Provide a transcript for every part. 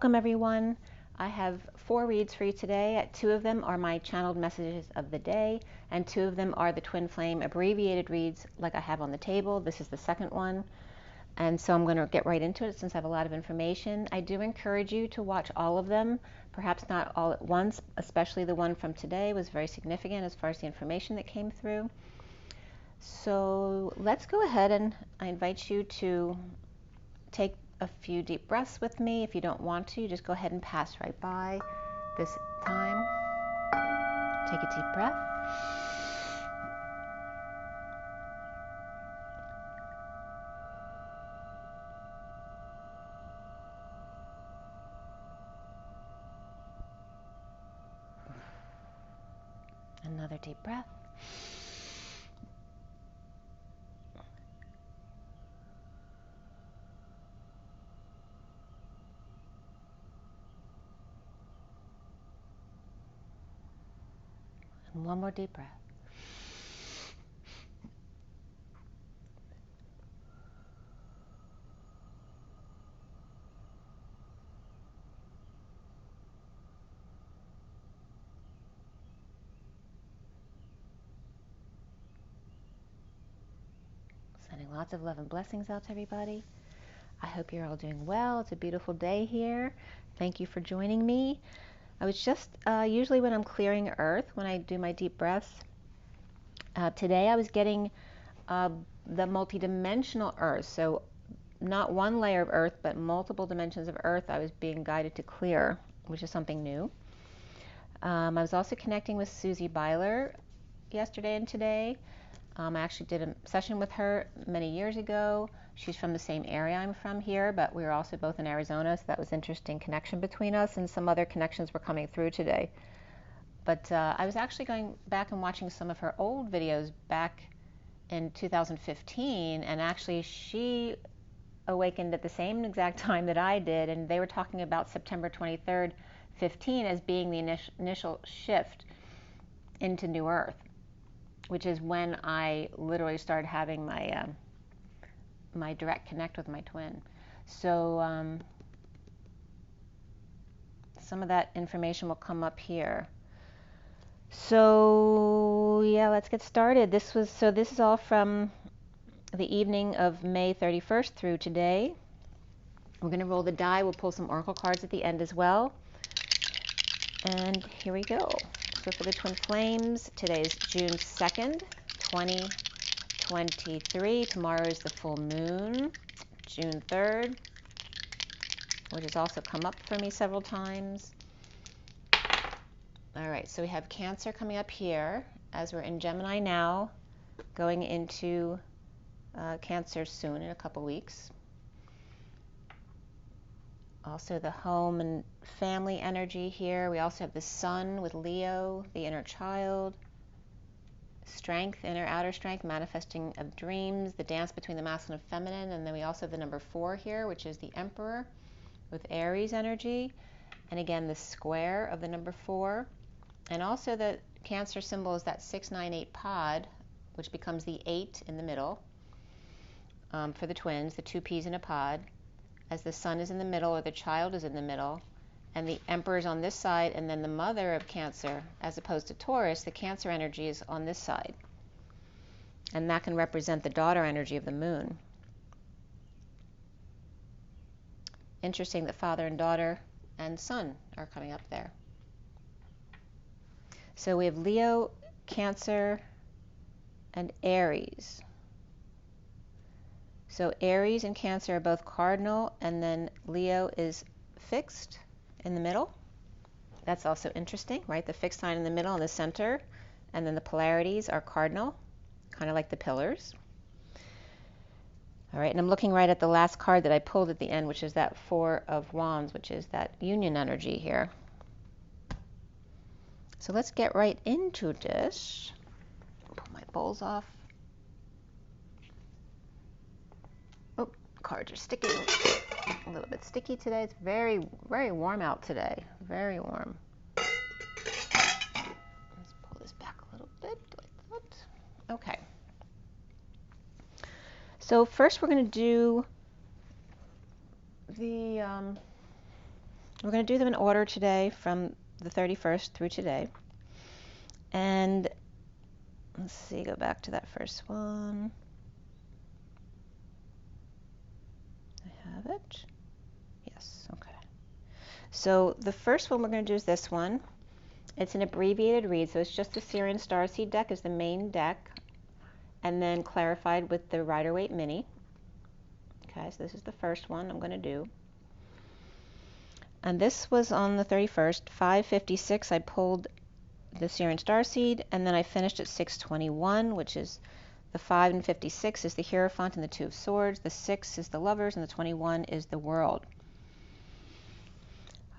Welcome everyone. I have 4 reads for you today. 2 of them are my channeled messages of the day, and 2 of them are the twin flame abbreviated reads like I have on the table. This is the second one, and so I'm going to get right into it since I have a lot of information. I do encourage you to watch all of them, perhaps not all at once, especially the one from today was very significant as far as the information that came through. So let's go ahead, and I invite you to take a few deep breaths with me. If you don't want to, just go ahead and pass right by this time. Take a deep breath. Another deep breath. And one more deep breath. Sending lots of love and blessings out to everybody. I hope you're all doing well. It's a beautiful day here. Thank you for joining me. I was just, usually when I'm clearing earth, when I do my deep breaths, today I was getting the multidimensional earth. So not one layer of earth, but multiple dimensions of earth I was being guided to clear, which is something new. I was also connecting with Susie Byler yesterday and today. I actually did a session with her many years ago. She's from the same area I'm from here, but we were also both in Arizona, so that was an interesting connection between us, and some other connections were coming through today. But I was actually going back and watching some of her old videos back in 2015, and actually she awakened at the same exact time that I did, and they were talking about September 23rd, 15 as being the initial shift into New Earth, which is when I literally started having my my direct connect with my twin. So some of that information will come up here. So yeah, let's get started. This is all from the evening of May 31st through today. We're going to roll the die. We'll pull some oracle cards at the end as well. And here we go. So for the twin flames, today is June 2nd, 2023. Tomorrow is the full moon, June 3rd, which has also come up for me several times. All right, so we have Cancer coming up here as we're in Gemini now, going into Cancer soon in a couple weeks. Also the home and family energy here. We also have the sun with Leo, the inner child, strength, inner outer strength, manifesting of dreams, the dance between the masculine and feminine, and then we also have the number 4 here, which is the Emperor with Aries energy, and again the square of the number 4, and also the Cancer symbol is that 698 pod, which becomes the 8 in the middle for the twins, the 2 peas in a pod, as the sun is in the middle or the child is in the middle, and the Emperor is on this side, and then the mother of Cancer, as opposed to Taurus, the Cancer energy is on this side. And that can represent the daughter energy of the moon. Interesting that father and daughter and son are coming up there. So we have Leo, Cancer, and Aries. So Aries and Cancer are both cardinal, and then Leo is fixed in the middle. That's also interesting, right? The fixed sign in the middle and the center, and then the polarities are cardinal, kind of like the pillars. All right, and I'm looking right at the last card that I pulled at the end, which is that 4 of Wands, which is that union energy here. So let's get right into this. Pull my bowls off. Oh, cards are sticking. A little bit sticky today. It's very, very warm out today. Very warm. Let's pull this back a little bit like that. Okay. So first we're going to do the We're going to do them in order today from the 31st through today. And let's see, go back to that first one. I have it. Yes, okay. So the first one we're going to do is this one. It's an abbreviated read, so it's just the SIRIAN Starseed deck is the main deck, and then clarified with the Rider-Waite Mini. Okay, so this is the first one I'm going to do. And this was on the 31st, 5:56. I pulled the SIRIAN Starseed, and then I finished at 6:21, which is the 5 and 56 is the Hierophant and the Two of Swords. The 6 is the Lovers, and the 21 is the World.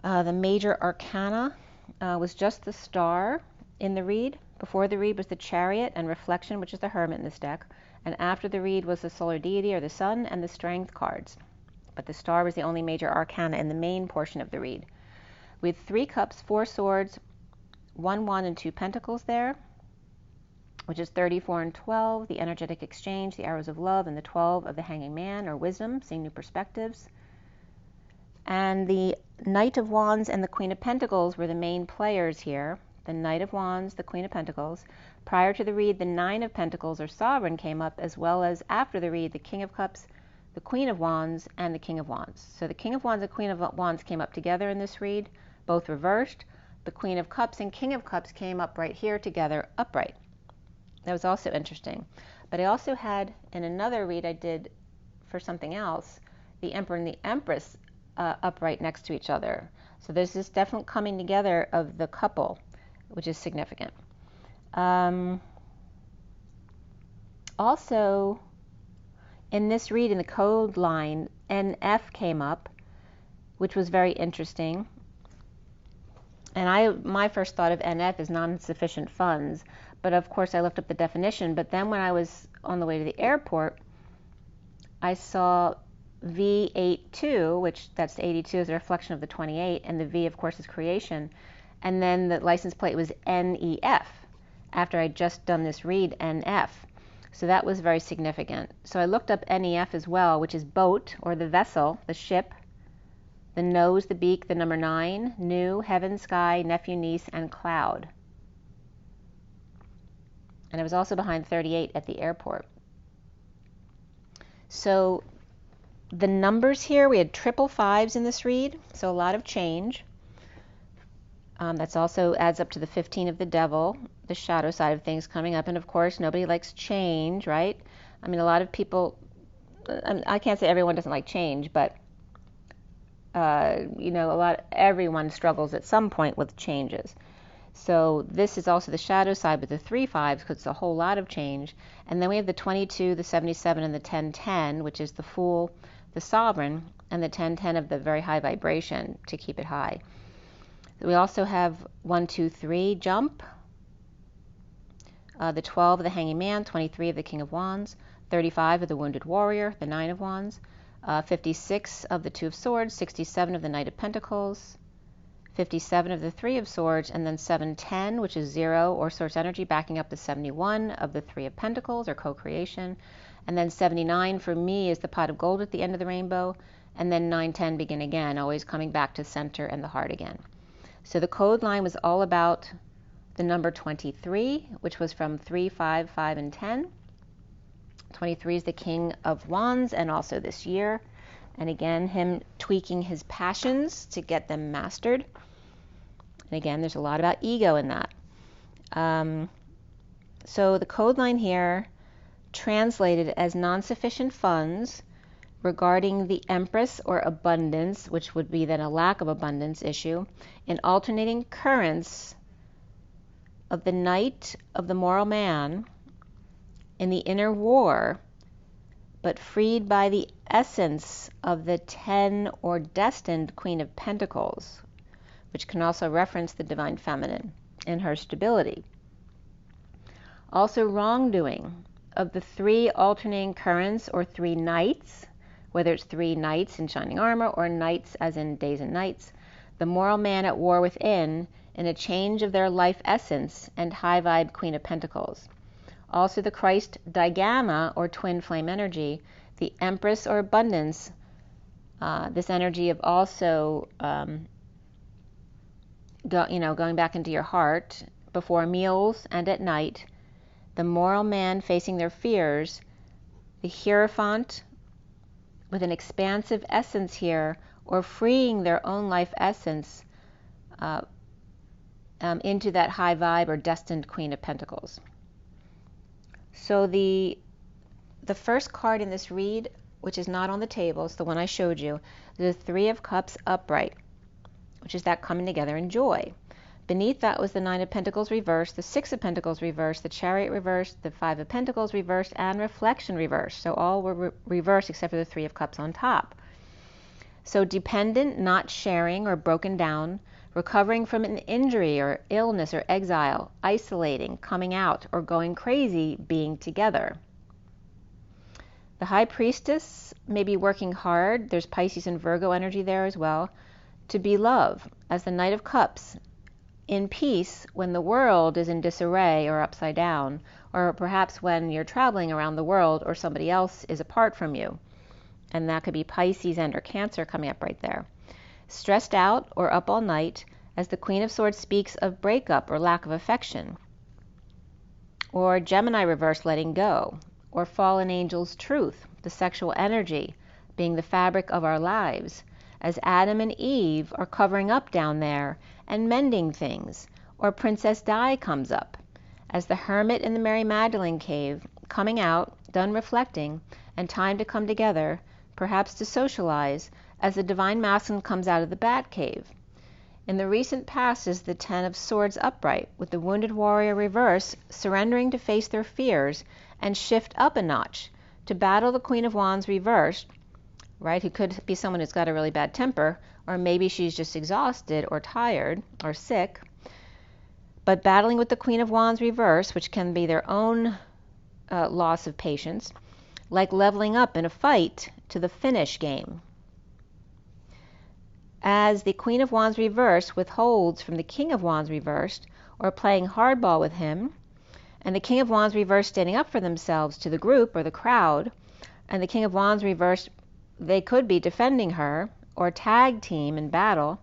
The major arcana was just the Star in the read. Before the read was the Chariot and Reflection, which is the Hermit in this deck. And after the read was the Solar Deity or the Sun and the Strength cards. But the Star was the only major arcana in the main portion of the read. We had 3 Cups, 4 Swords, 1 Wand, and 2 Pentacles there, which is 34 and 12, the Energetic Exchange, the Arrows of Love, and the 12 of the Hanging Man, or Wisdom, seeing new perspectives. And the Knight of Wands and the Queen of Pentacles were the main players here. The Knight of Wands, the Queen of Pentacles. Prior to the read, the 9 of Pentacles, or Sovereign, came up, as well as after the read, the King of Cups, the Queen of Wands, and the King of Wands. So the King of Wands and Queen of Wands came up together in this read, both reversed. The Queen of Cups and King of Cups came up right here together, upright. That was also interesting. But I also had, in another read I did for something else, the Emperor and the Empress upright next to each other. So there's this definite coming together of the couple, which is significant. Also, in this read, in the code line, NF came up, which was very interesting. And my first thought of NF is non-sufficient funds, but of course I looked up the definition. But then when I was on the way to the airport, I saw V82, which that's the 82 is a reflection of the 28, and the V, of course, is creation. And then the license plate was NEF, after I'd just done this read, NF. So that was very significant. So I looked up NEF as well, which is boat, or the vessel, the ship, the nose, the beak, the number 9, new, heaven, sky, nephew, niece, and cloud. And I was also behind 38 at the airport. So the numbers here, we had triple 5s in this read, so a lot of change. That's also adds up to the 15 of the devil, the shadow side of things coming up. And of course, nobody likes change, right? I mean, a lot of people, I can't say everyone doesn't like change, but you know, everyone struggles at some point with changes. So this is also the shadow side with the 3 5s, because it's a whole lot of change. And then we have the 22, the 77, and the 1010, which is the Fool, the Sovereign, and the 1010 of the very high vibration to keep it high. We also have 1, 2, 3 jump, the 12 of the Hanging Man, 23 of the King of Wands, 35 of the Wounded Warrior, the 9 of Wands, 56 of the 2 of Swords, 67 of the Knight of Pentacles, 57 of the 3 of Swords, and then 710, which is 0 or source energy, backing up the 71 of the 3 of Pentacles, or co-creation. And then 79 for me is the pot of gold at the end of the rainbow. And then 9, 10 begin again, always coming back to center and the heart again. So the code line was all about the number 23, which was from 3, 5, 5, and 10. 23 is the King of Wands, and also this year. And again, him tweaking his passions to get them mastered. And again, there's a lot about ego in that. So the code line here translated as non-sufficient funds regarding the Empress, or abundance, which would be then a lack of abundance issue, in alternating currents of the Knight of the Moral Man in the inner war, but freed by the essence of the 10 or destined Queen of Pentacles, which can also reference the Divine Feminine in her stability. Also wrongdoing of the 3 alternating currents, or 3 knights, whether it's 3 knights in shining armor or knights as in days and nights, the moral man at war within, in a change of their life essence, and high vibe Queen of Pentacles. Also the Christ digamma, or twin flame energy, the Empress or abundance, this energy of also going back into your heart before meals and at night, the moral man facing their fears, the Hierophant with an expansive essence here, or freeing their own life essence into that high vibe or destined Queen of Pentacles. So the first card in this read, which is not on the table, it's the one I showed you, the Three of Cups upright, which is that coming together in joy. Beneath that was the Nine of Pentacles reversed, the Six of Pentacles reversed, the Chariot reversed, the Five of Pentacles reversed, and Reflection reversed. So all were reversed except for the Three of Cups on top. So dependent, not sharing or broken down, recovering from an injury or illness or exile, isolating, coming out, or going crazy, being together. The High Priestess may be working hard, there's Pisces and Virgo energy there as well, to be love, as the Knight of Cups, in peace when the world is in disarray or upside down, or perhaps when you're traveling around the world or somebody else is apart from you. And that could be Pisces and or Cancer coming up right there. Stressed out or up all night, as the Queen of Swords speaks of breakup or lack of affection. Or Gemini reverse, letting go. Or Fallen Angel's truth, the sexual energy being the fabric of our lives, as Adam and Eve are covering up down there and mending things. Or Princess Di comes up, as the Hermit in the Mary Magdalene cave, coming out, done reflecting, and time to come together, perhaps to socialize, as the Divine Masculine comes out of the Bat Cave. In the recent past is the Ten of Swords upright, with the Wounded Warrior reverse, surrendering to face their fears and shift up a notch, to battle the Queen of Wands reversed, right, who could be someone who's got a really bad temper, or maybe she's just exhausted or tired or sick, but battling with the Queen of Wands reverse, which can be their own loss of patience, like leveling up in a fight to the finish game. As the Queen of Wands reversed withholds from the King of Wands reversed, or playing hardball with him, and the King of Wands reversed standing up for themselves to the group or the crowd, and the King of Wands reversed, they could be defending her, or tag team in battle,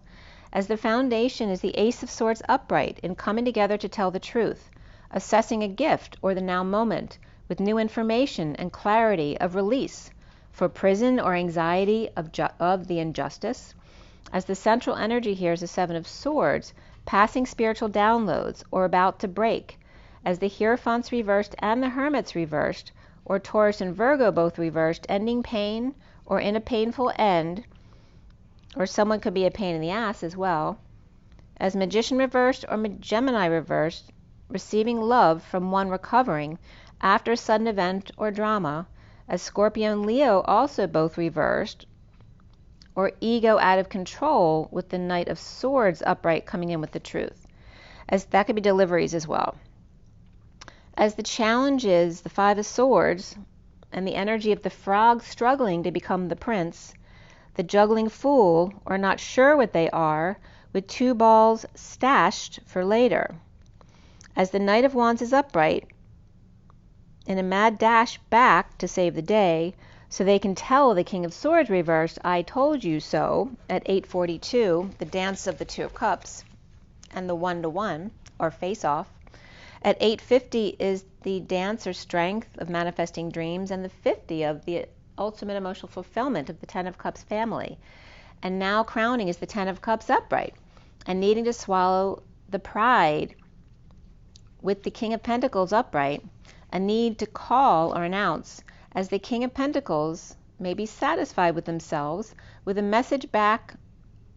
as the foundation is the Ace of Swords upright in coming together to tell the truth, assessing a gift or the now moment, with new information and clarity of release, for prison or anxiety of the injustice, as the central energy here is the Seven of Swords, passing spiritual downloads or about to break, as the Hierophants reversed and the Hermits reversed, or Taurus and Virgo both reversed, ending pain or in a painful end, or someone could be a pain in the ass as well, as Magician reversed or Gemini reversed, receiving love from one recovering after a sudden event or drama, as Scorpio and Leo also both reversed, or ego out of control with the Knight of Swords upright coming in with the truth, as that could be deliveries as well. As the challenge is the Five of Swords and the energy of the frog struggling to become the prince, the juggling fool, or not sure what they are, with two balls stashed for later. As the Knight of Wands is upright, in a mad dash back to save the day, so they can tell the King of Swords reversed, I told you so, at 8:42, the dance of the Two of Cups, and the 1-to-1, or face-off. At 8:50 is the dance or strength of manifesting dreams, and the 50 of the ultimate emotional fulfillment of the Ten of Cups family. And now crowning is the Ten of Cups upright, and needing to swallow the pride with the King of Pentacles upright, a need to call or announce, as the King of Pentacles may be satisfied with themselves with a message back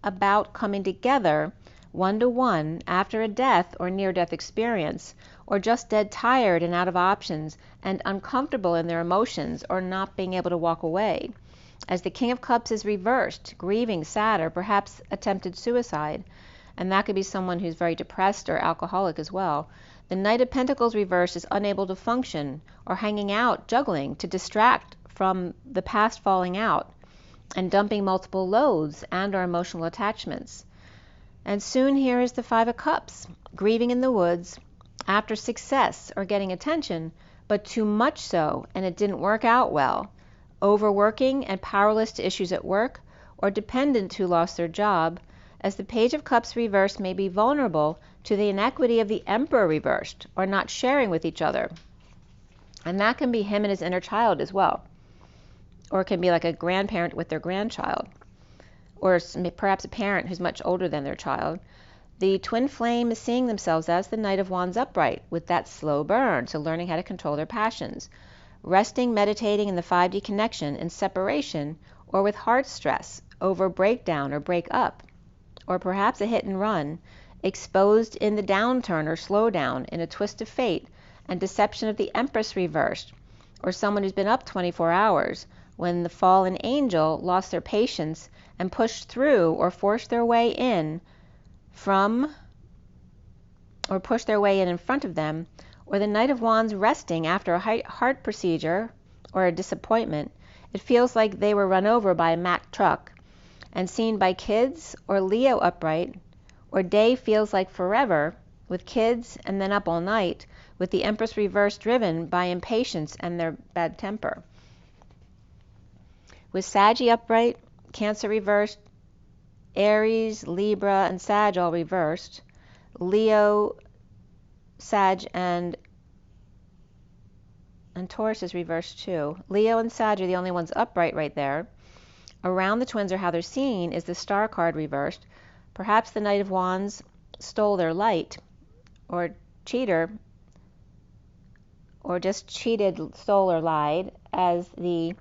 about coming together 1-to-1 after a death or near-death experience, or just dead tired and out of options and uncomfortable in their emotions or not being able to walk away, as the King of Cups is reversed, grieving, sad, or perhaps attempted suicide, and that could be someone who's very depressed or alcoholic as well. The Knight of Pentacles reversed is unable to function or hanging out, juggling to distract from the past falling out and dumping multiple loads and or emotional attachments. And soon here is the Five of Cups, grieving in the woods after success or getting attention, but too much so and it didn't work out well, overworking and powerless to issues at work, or dependent who lost their job, as the Page of Cups reversed may be vulnerable to the inequity of the Emperor reversed, or not sharing with each other. And that can be him and his inner child as well. Or it can be like a grandparent with their grandchild. Or perhaps a parent who's much older than their child. The twin flame is seeing themselves as the Knight of Wands upright, with that slow burn, so learning how to control their passions. Resting, meditating in the 5D connection in separation, or with heart stress over breakdown or break up. Or perhaps a hit and run, exposed in the downturn or slowdown in a twist of fate and deception of the Empress reversed, or someone who's been up 24 hours when the fallen angel lost their patience and pushed through or forced their way in from, or pushed their way in front of them, or the Knight of Wands resting after a heart procedure or a disappointment. It feels like they were run over by a Mack truck and seen by kids, or Leo upright, or day feels like forever with kids and then up all night with the Empress reversed, driven by impatience and their bad temper. With Saggy upright, Cancer reversed, Aries, Libra, and Sag all reversed, Leo, Sag, and Taurus is reversed too. Leo and Sag are the only ones upright right there. Around the twins, or how they're seen, is the Star card reversed. Perhaps the Knight of Wands stole their light, or cheater, or just cheated, stole, or lied, as the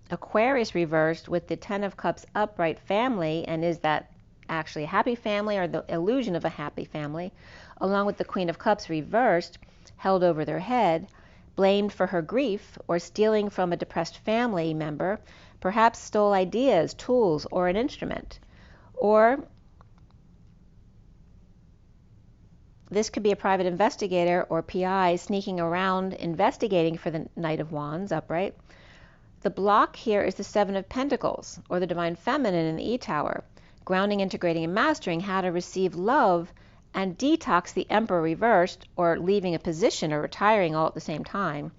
Aquarius reversed with the Ten of Cups upright family, and is that actually a happy family or the illusion of a happy family, along with the Queen of Cups reversed, held over their head, blamed for her grief, or stealing from a depressed family member, perhaps stole ideas, tools, or an instrument. Or this could be a private investigator or PI sneaking around investigating for the Knight of Wands upright. The block here is the Seven of Pentacles, or the Divine Feminine in the E-Tower, grounding, integrating, and mastering how to receive love and detox the Emperor reversed, or leaving a position or retiring all at the same time.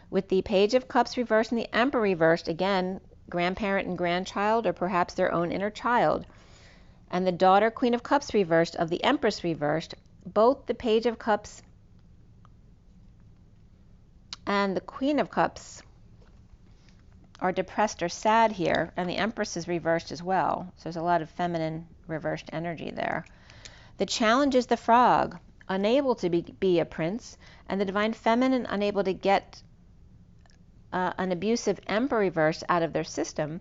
With the Page of Cups reversed and the Emperor reversed, again, grandparent and grandchild, or perhaps their own inner child. And the daughter, Queen of Cups reversed, of the Empress reversed, both the Page of Cups and the Queen of Cups are depressed or sad here, and the Empress is reversed as well. So there's a lot of feminine reversed energy there. The challenge is the Frog, unable to be a prince, and the Divine Feminine unable to get an abusive Emperor reversed out of their system,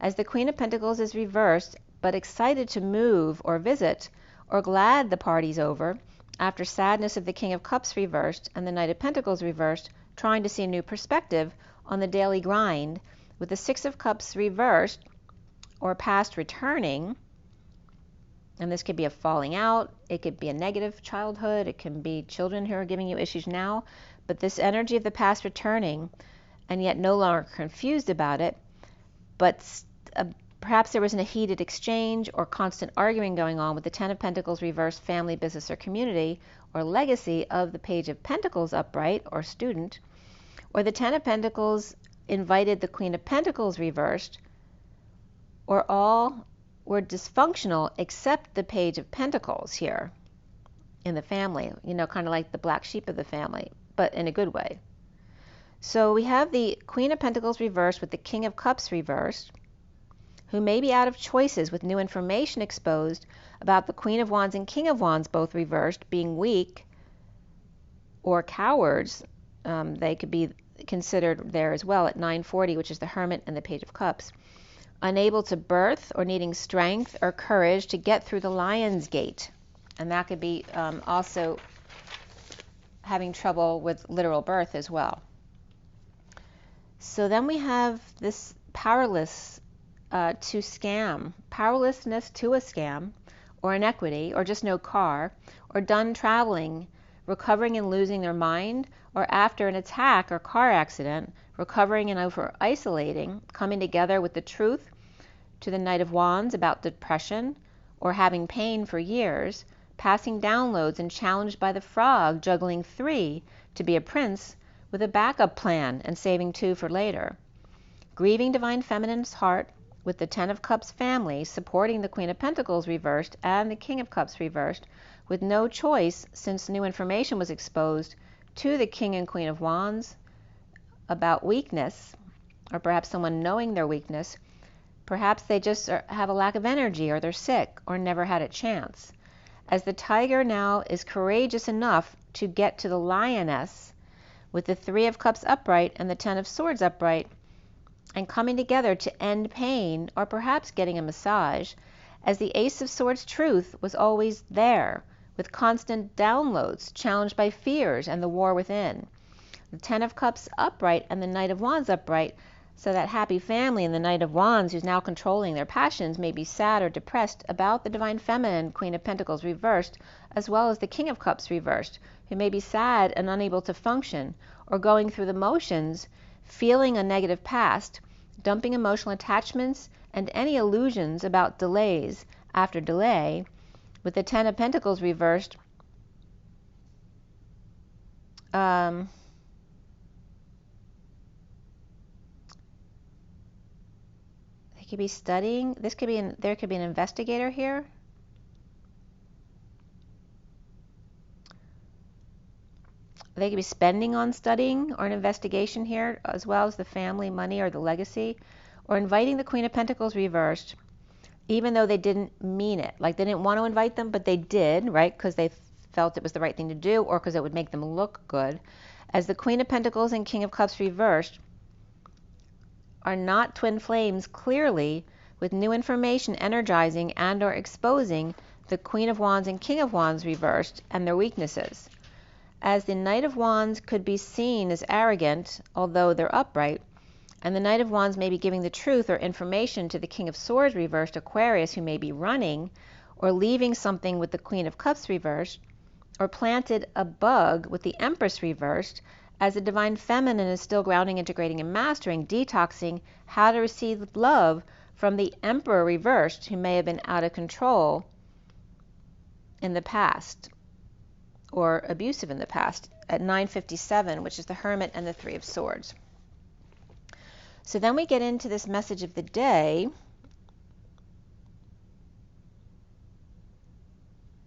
as the Queen of Pentacles is reversed, but excited to move or visit, or glad the party's over, after sadness of the King of Cups reversed and the Knight of Pentacles reversed, trying to see a new perspective on the daily grind, with the Six of Cups reversed, or past returning. And this could be a falling out, it could be a negative childhood, it can be children who are giving you issues now, but this energy of the past returning, and yet no longer confused about it, but perhaps there wasn't a heated exchange or constant arguing going on with the Ten of Pentacles reversed, family, business, or community, or legacy of the Page of Pentacles upright, or student, or the Ten of Pentacles invited the Queen of Pentacles reversed, or all were dysfunctional except the Page of Pentacles here in the family, you know, kind of like the black sheep of the family, but in a good way. So we have the Queen of Pentacles reversed with the King of Cups reversed, who may be out of choices with new information exposed about the Queen of Wands and King of Wands both reversed, being weak or cowards. They could be considered there as well at 940, which is the Hermit and the Page of Cups. Unable to birth, or needing strength or courage to get through the Lion's Gate. And that could be also having trouble with literal birth as well. So then we have this powerlessness to a scam, or inequity, or just no car, or done traveling, recovering and losing their mind, or after an attack or car accident, recovering and over isolating, coming together with the truth to the Knight of Wands about depression, or having pain for years, passing downloads and challenged by the Frog, juggling 3 to be a prince with a backup plan and saving 2 for later. Grieving Divine Feminine's heart with the Ten of Cups family supporting the Queen of Pentacles reversed and the King of Cups reversed, with no choice since new information was exposed to the King and Queen of Wands about weakness, or perhaps someone knowing their weakness. Perhaps they just have a lack of energy, or they're sick, or never had a chance. As the Tiger now is courageous enough to get to the Lioness with the Three of Cups upright and the Ten of Swords upright, and coming together to end pain, or perhaps getting a massage, as the Ace of Swords truth was always there, with constant downloads, challenged by fears and the war within. The Ten of Cups upright and the Knight of Wands upright, so that happy family in the Knight of Wands who's now controlling their passions may be sad or depressed about the Divine Feminine Queen of Pentacles reversed, as well as the King of Cups reversed, who may be sad and unable to function, or going through the motions, feeling a negative past, dumping emotional attachments and any illusions about delays after delay, with the Ten of Pentacles reversed. They could be studying. This could be there could be an investigator here. They could be spending on studying or an investigation here, as well as the family, money, or the legacy, or inviting the Queen of Pentacles reversed, even though they didn't mean it. Like they didn't want to invite them, but they did, right? Because they felt it was the right thing to do, or because it would make them look good. As the Queen of Pentacles and King of Cups reversed are not twin flames clearly, with new information energizing and or exposing the Queen of Wands and King of Wands reversed and their weaknesses. As the Knight of Wands could be seen as arrogant, although they're upright, and the Knight of Wands may be giving the truth or information to the King of Swords reversed Aquarius, who may be running or leaving something with the Queen of Cups reversed, or planted a bug with the Empress reversed, as the Divine Feminine is still grounding, integrating, and mastering, detoxing how to receive love from the Emperor reversed, who may have been out of control in the past, or abusive in the past, at 9:57, which is the Hermit and the Three of Swords. So then we get into this message of the day,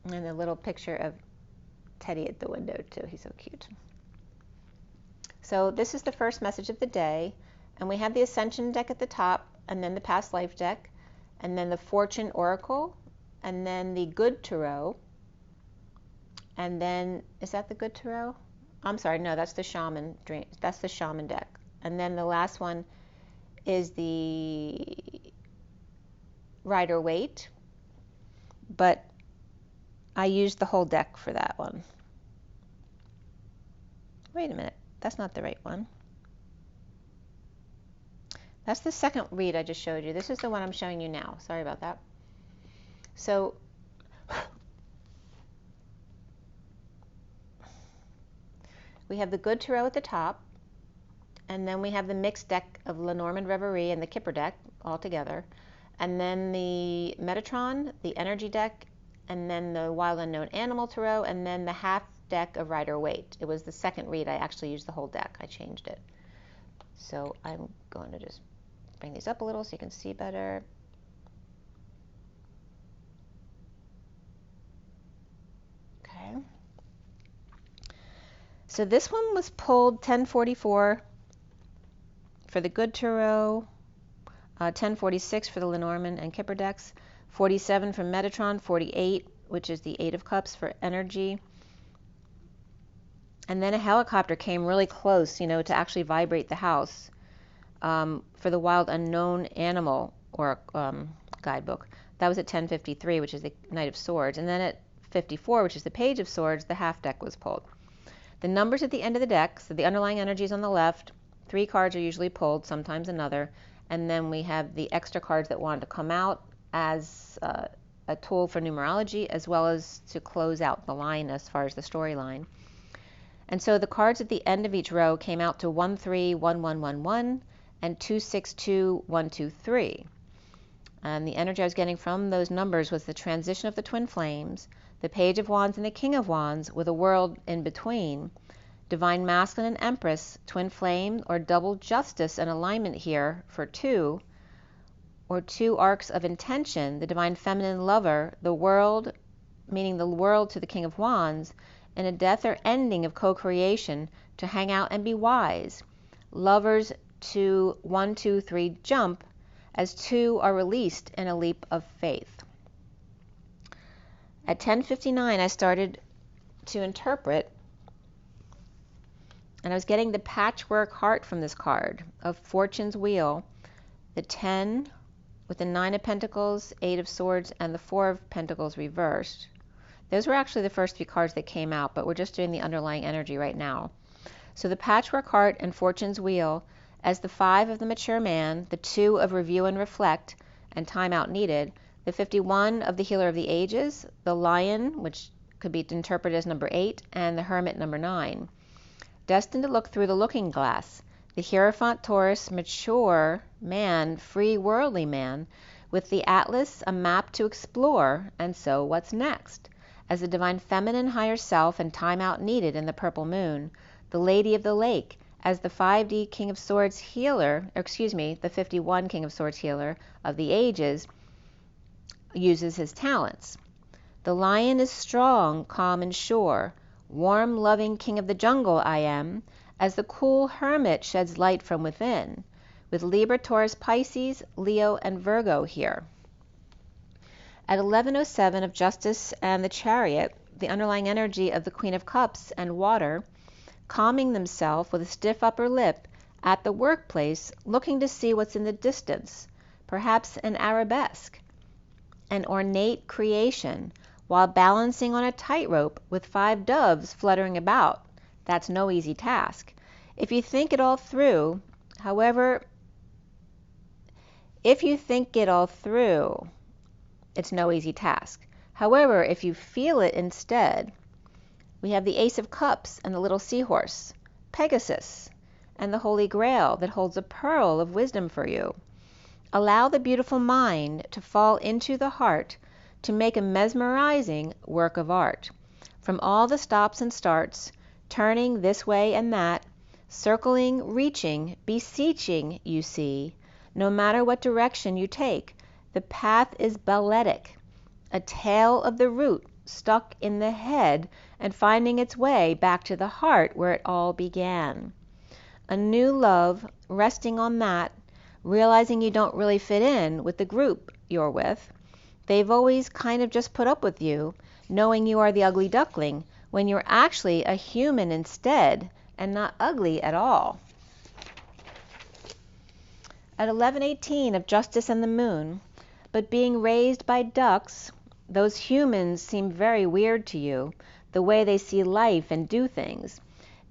and a little picture of Teddy at the window too. He's so cute. So this is the first message of the day, and we have the Ascension deck at the top, and then the Past Life deck, and then the Fortune Oracle, and then the Good Tarot, and then, is that the Good Tarot? I'm sorry, no, that's the Shaman dream. That's the Shaman deck. And then the last one is the Rider-Waite, but I used the whole deck for that one. Wait a minute, that's not the right one. That's the second read I just showed you. This is the one I'm showing you now. Sorry about that. So we have the Good Tarot at the top, and then we have the mixed deck of Lenormand, Reverie, and the Kipper deck all together, and then the Metatron, the Energy deck, and then the Wild Unknown Animal Tarot, and then the half deck of Rider-Waite. It was the second read. I actually used the whole deck. I changed it. So I'm going to just bring these up a little so you can see better. Okay. So this one was pulled 1044 for the Good Tarot, 1046 for the Lenormand and Kipper decks, 47 from Metatron, 48, which is the Eight of Cups for energy. And then a helicopter came really close, to actually vibrate the house for the Wild Unknown Animal or guidebook. That was at 1053, which is the Knight of Swords. And then at 54, which is the Page of Swords, the half deck was pulled. The numbers at the end of the deck, so the underlying energy is on the left. 3 cards are usually pulled, sometimes another. And then we have the extra cards that wanted to come out as a tool for numerology, as well as to close out the line as far as the storyline. And so the cards at the end of each row came out to 131111 and 262123. And the energy I was getting from those numbers was the transition of the twin flames, the Page of Wands and the King of Wands with a world in between, Divine Masculine and Empress, twin flame or double justice and alignment here for 2, or 2 arcs of intention, the divine feminine lover, the world, meaning the world to the King of Wands, and a death or ending of co-creation to hang out and be wise. Lovers to 1, 2, 3 jump as 2 are released in a leap of faith. At 10:59 I started to interpret, and I was getting the patchwork heart from this card of Fortune's Wheel, the 10 with the 9 of Pentacles, 8 of Swords, and the 4 of Pentacles reversed. Those were actually the first 3 cards that came out, but we're just doing the underlying energy right now. So the patchwork heart and Fortune's Wheel as the 5 of the mature man, the 2 of review and reflect and time out needed, the 51 of the healer of the ages, the lion, which could be interpreted as number 8, and the hermit, number 9. Destined to look through the looking glass, the Hierophant Taurus, mature man, free worldly man, with the Atlas, a map to explore, and so what's next? As the divine feminine higher self and time out needed in the purple moon, the lady of the lake, as the 5D King of Swords healer, the 51 King of Swords healer of the ages, uses his talents. The lion is strong, calm, and sure. Warm, loving king of the jungle I am, as the cool hermit sheds light from within, with Libra, Taurus, Pisces, Leo, and Virgo here. At 11:07 of Justice and the Chariot, the underlying energy of the Queen of Cups and water, calming themselves with a stiff upper lip at the workplace, looking to see what's in the distance, perhaps an arabesque, an ornate creation, while balancing on a tightrope with 5 doves fluttering about. That's no easy task. If you think it all through, it's no easy task. However, if you feel it instead, we have the Ace of Cups and the little seahorse, Pegasus, and the Holy Grail that holds a pearl of wisdom for you. Allow the beautiful mind to fall into the heart to make a mesmerizing work of art. From all the stops and starts, turning this way and that, circling, reaching, beseeching, you see, no matter what direction you take, the path is balletic, a tale of the root stuck in the head and finding its way back to the heart where it all began. A new love, resting on that, realizing you don't really fit in with the group you're with. They've always kind of just put up with you, knowing you are the ugly duckling, when you're actually a human instead, and not ugly at all. At 11:18 of Justice and the Moon, but being raised by ducks, those humans seem very weird to you, the way they see life and do things.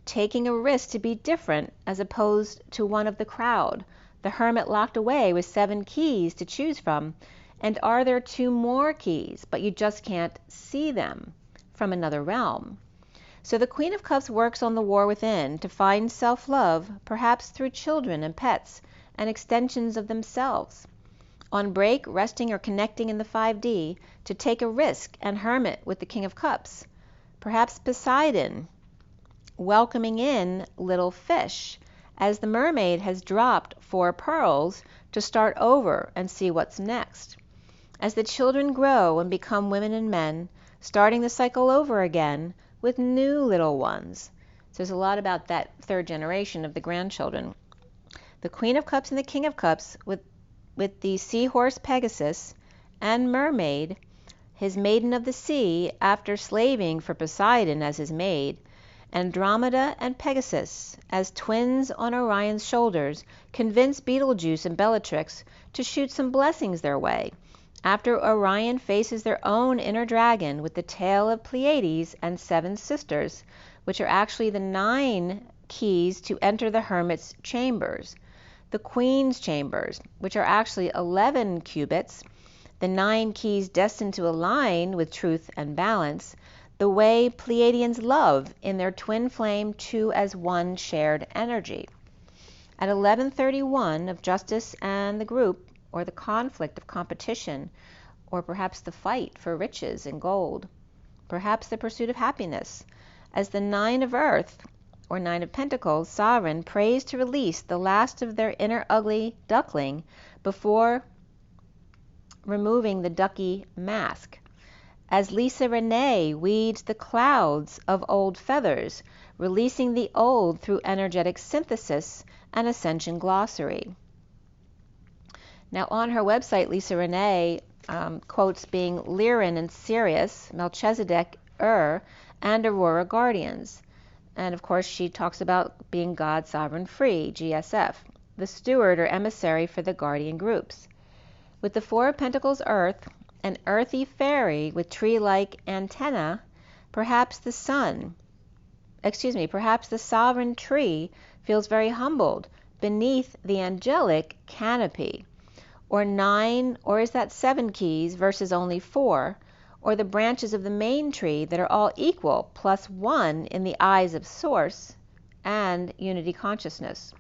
Taking a risk to be different as opposed to one of the crowd, the hermit locked away with 7 keys to choose from, and are there 2 more keys, but you just can't see them from another realm. So the Queen of Cups works on the war within to find self-love, perhaps through children and pets and extensions of themselves. On break, resting or connecting in the 5D to take a risk and hermit with the King of Cups. Perhaps Poseidon, welcoming in little fish, as the mermaid has dropped 4 pearls to start over and see what's next. As the children grow and become women and men, starting the cycle over again with new little ones. So there's a lot about that 3rd generation of the grandchildren. The Queen of Cups and the King of Cups with the seahorse Pegasus and mermaid, his maiden of the sea after slaving for Poseidon as his maid, Andromeda and Pegasus as twins on Orion's shoulders convince Betelgeuse and Bellatrix to shoot some blessings their way, after Orion faces their own inner dragon with the tail of Pleiades and 7 sisters, which are actually the 9 keys to enter the hermit's chambers. The Queen's chambers, which are actually 11 cubits, the 9 keys destined to align with truth and balance, the way Pleiadians love in their twin flame 2 as 1 shared energy. At 11:31 of Justice and the group, or the conflict of competition, or perhaps the fight for riches and gold, perhaps the pursuit of happiness, as the 9 of Earth, or 9 of Pentacles, sovereign, prays to release the last of their inner ugly duckling before removing the ducky mask. As Lisa Renee weeds the clouds of old feathers, releasing the old through energetic synthesis and ascension glossary. Now on her website, Lisa Renee quotes being Lyran and Sirius, Melchizedek, and Aurora guardians. And of course she talks about being God Sovereign Free, GSF, the steward or emissary for the guardian groups. With the Four of Pentacles Earth, an earthy fairy with tree-like antenna, perhaps the sovereign tree feels very humbled beneath the angelic canopy. Or 9, or is that 7 keys versus only 4, or the branches of the main tree that are all equal plus 1 in the eyes of Source and unity consciousness.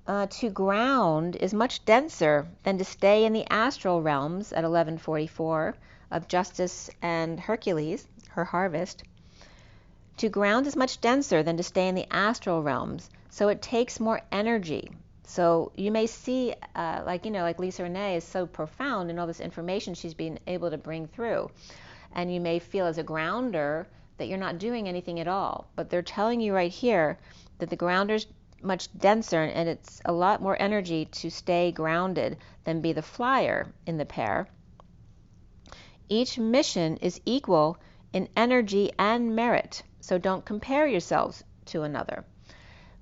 To ground is much denser than to stay in the astral realms at 1144 of Justice and Hercules, her harvest. To ground is much denser than to stay in the astral realms, so it takes more energy. So you may see, like Lisa Renee is so profound in all this information she's been able to bring through. And you may feel as a grounder that you're not doing anything at all. But they're telling you right here that the grounder's much denser and it's a lot more energy to stay grounded than be the flyer in the pair. Each mission is equal in energy and merit, so don't compare yourselves to another.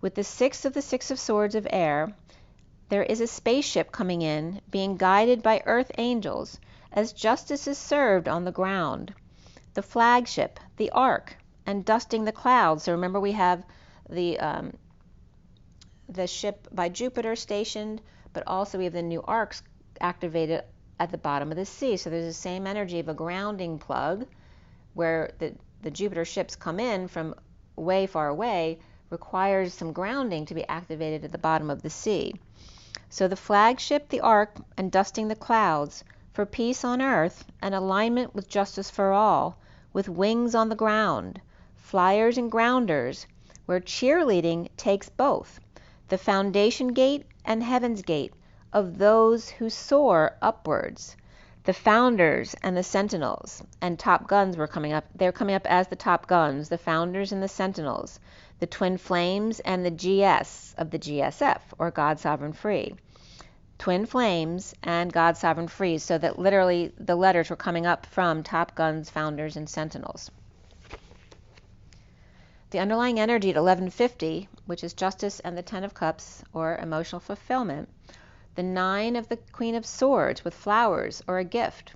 With the Six of Swords of air, there is a spaceship coming in, being guided by earth angels, as justice is served on the ground. The flagship, the ark, and dusting the clouds. So remember we have the ship by Jupiter stationed, but also we have the new arcs activated at the bottom of the sea. So there's the same energy of a grounding plug where the Jupiter ships come in from way far away, requires some grounding to be activated at the bottom of the sea. So the flagship, the ark, and dusting the clouds for peace on earth and alignment with justice for all, with wings on the ground, flyers and grounders, where cheerleading takes both, the foundation gate and heaven's gate of those who soar upwards. The founders and the sentinels and top guns were coming up. They're coming up as the top guns, the founders and the sentinels, the twin flames and the GS of the GSF, or God Sovereign Free. Twin flames and God Sovereign Free, so that literally the letters were coming up from top guns, founders, and sentinels. The underlying energy at 1150, which is justice and the 10 of cups, or emotional fulfillment. The 9 of the Queen of Swords with flowers or a gift.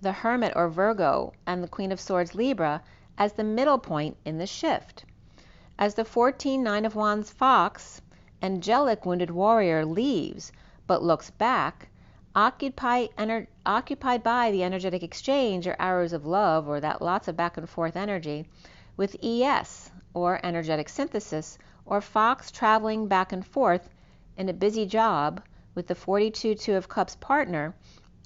The Hermit or Virgo and the Queen of Swords Libra as the middle point in the shift. As the 14 9 of Wands Fox, angelic wounded warrior leaves but looks back, occupied by the energetic exchange or arrows of love, or that lots of back and forth energy, with ES, or energetic synthesis, or Fox traveling back and forth in a busy job with the 42 2 of Cups partner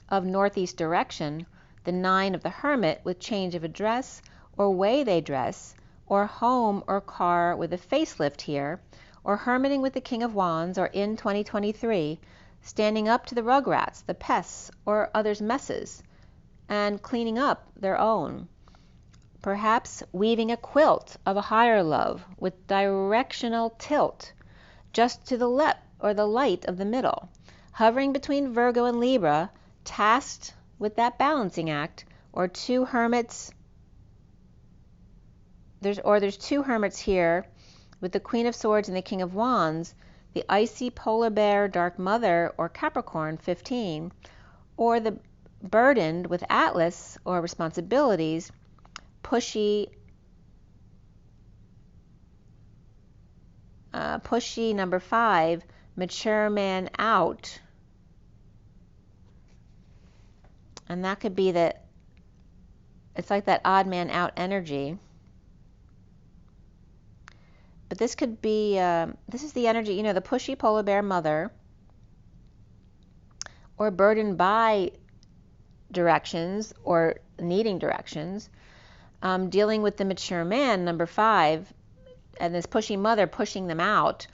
of northeast direction, the 9 of the Hermit with change of address or way they dress, or home or car with a facelift here, or hermiting with the King of Wands, or in 2023, standing up to the rugrats, the pests, or others' messes, and cleaning up their own. Perhaps weaving a quilt of a higher love with directional tilt, just to the left or the light of the middle, hovering between Virgo and Libra, tasked with that balancing act, or two hermits. There's two hermits here with the Queen of Swords and the King of Wands, the icy polar bear Dark Mother or Capricorn 15, or the burdened with Atlas or responsibilities, pushy number 5, mature man out. And that could be that it's like that odd man out energy. But this could be, this is the energy, the pushy polar bear mother, or burdened by directions or needing directions, dealing with the mature man, number 5, and this pushy mother pushing them out,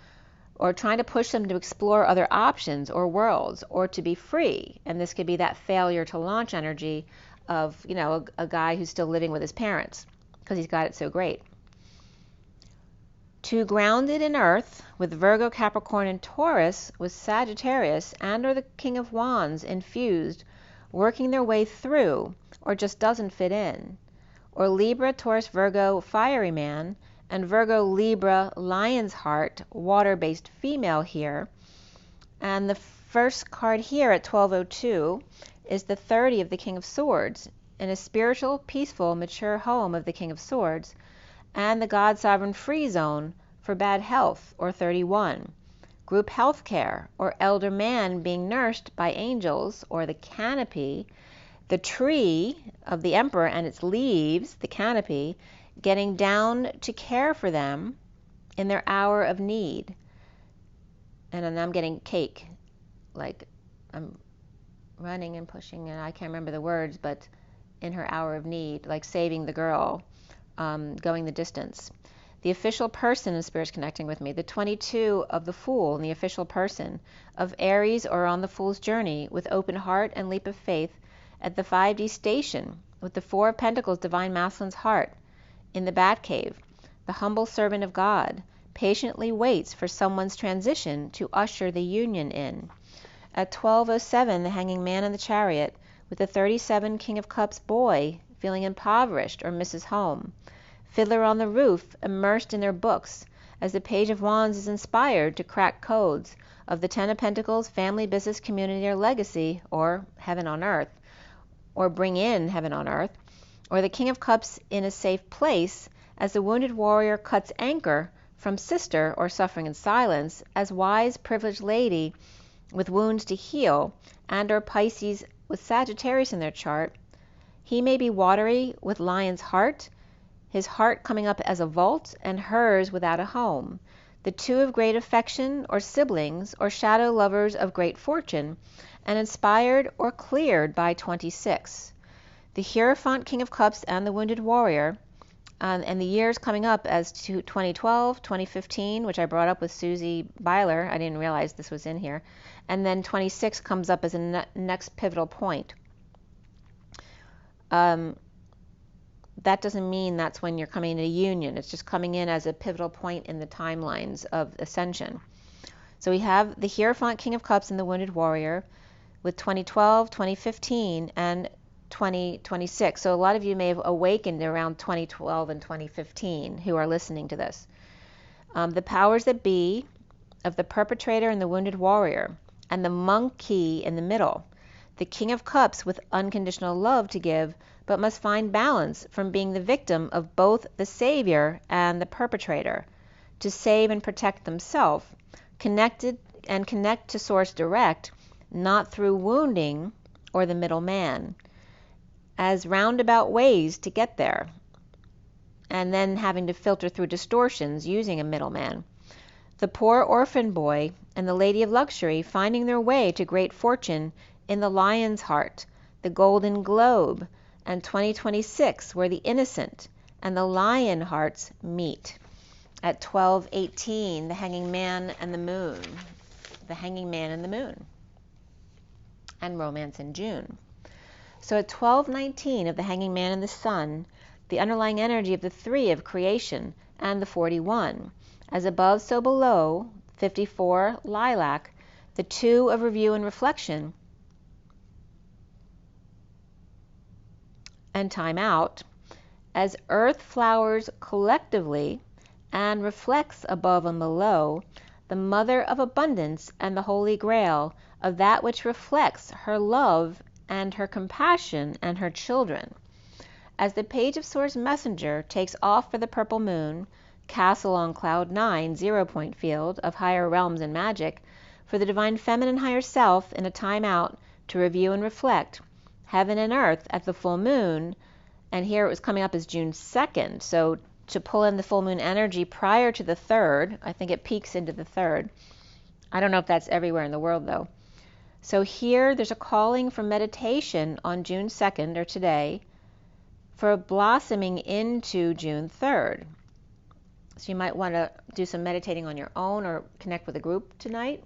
or trying to push them to explore other options or worlds, or to be free. And this could be that failure to launch energy of, you know, a guy who's still living with his parents because he's got it so great. 2 grounded in Earth with Virgo, Capricorn, and Taurus with Sagittarius and or the King of Wands infused, working their way through or just doesn't fit in. Or Libra, Taurus, Virgo, fiery man, and Virgo, Libra, lion's heart, water-based female here. And the first card here at 1202 is the 30 of the King of Swords, in a spiritual, peaceful, mature home of the King of Swords, and the God Sovereign Free Zone for bad health, or 31. Group health care, or elder man being nursed by angels, or the canopy, the tree of the Emperor and its leaves, the canopy, getting down to care for them in their hour of need. And then I'm getting cake, like I'm running and pushing, and I can't remember the words, but in her hour of need, like saving the girl, going the distance. The official person in Spirit's connecting with me. The 22 of the Fool in the official person of Aries, or on the Fool's journey with open heart and leap of faith at the 5D station with the 4 of Pentacles, Divine Masculine's heart in the Batcave. The humble servant of God patiently waits for someone's transition to usher the union in. At 1207, the Hanging Man in the Chariot with the 37 King of Cups boy feeling impoverished or misses home. Fiddler on the roof immersed in their books as the Page of Wands is inspired to crack codes of the 10 of Pentacles, family, business, community, or legacy, or heaven on earth, or bring in heaven on earth. Or the King of Cups in a safe place as the wounded warrior cuts anchor from sister or suffering in silence as wise privileged lady with wounds to heal, and or Pisces with Sagittarius in their chart. He may be watery with lion's heart, his heart coming up as a vault and hers without a home. The 2 of great affection or siblings or shadow lovers of great fortune, and inspired or cleared by 26. The Hierophant King of Cups and the Wounded Warrior, and the years coming up as to 2012, 2015, which I brought up with Susie Byler. I didn't realize this was in here. And then 26 comes up as a next pivotal point. That doesn't mean that's when you're coming into union. It's just coming in as a pivotal point in the timelines of ascension. So we have the Hierophant King of Cups and the Wounded Warrior with 2012, 2015, and 2026. So a lot of you may have awakened around 2012 and 2015 who are listening to this. The powers that be of the perpetrator and the wounded warrior, and the monkey in the middle. The King of Cups with unconditional love to give, but must find balance from being the victim of both the savior and the perpetrator, to save and protect themselves, connect to source direct, not through wounding or the middle man, as roundabout ways to get there, and then having to filter through distortions using a middleman. The poor orphan boy and the lady of luxury finding their way to great fortune in the lion's heart, the golden globe, and 2026, where the innocent and the lion hearts meet. At 1218, the Hanging Man and the Moon. The Hanging Man and the Moon. And Romance in June. So at 1219 of the Hanging Man and the Sun, the underlying energy of the 3 of creation and the 41. As above, so below, 54, lilac, the 2 of review and reflection, and time out, as earth flowers collectively and reflects above and below, the mother of abundance and the holy grail of that which reflects her love and her compassion and her children. As the Page of Swords messenger takes off for the purple moon, castle on cloud 9, 0-point field of higher realms and magic, for the divine feminine higher self in a time out to review and reflect, heaven and earth at the full moon, and here it was coming up as June 2nd, so to pull in the full moon energy prior to the 3rd, I think it peaks into the 3rd. I don't know if that's everywhere in the world though. So here there's a calling for meditation on June 2nd, or today, for blossoming into June 3rd. So you might want to do some meditating on your own or connect with a group tonight.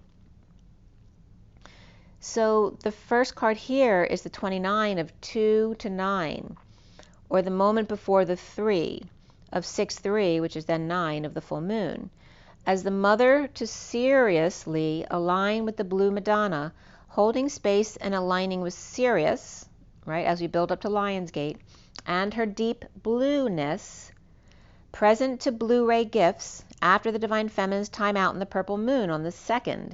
So the first card here is the 29 of 2 to 9, or the moment before the 3 of 6-3, which is then 9 of the full moon. As the mother to seriously align with the blue Madonna, holding space and aligning with Sirius, right, as we build up to Lionsgate, and her deep blueness, present to Blu-ray gifts after the Divine Feminine's time out in the purple moon on the 2nd.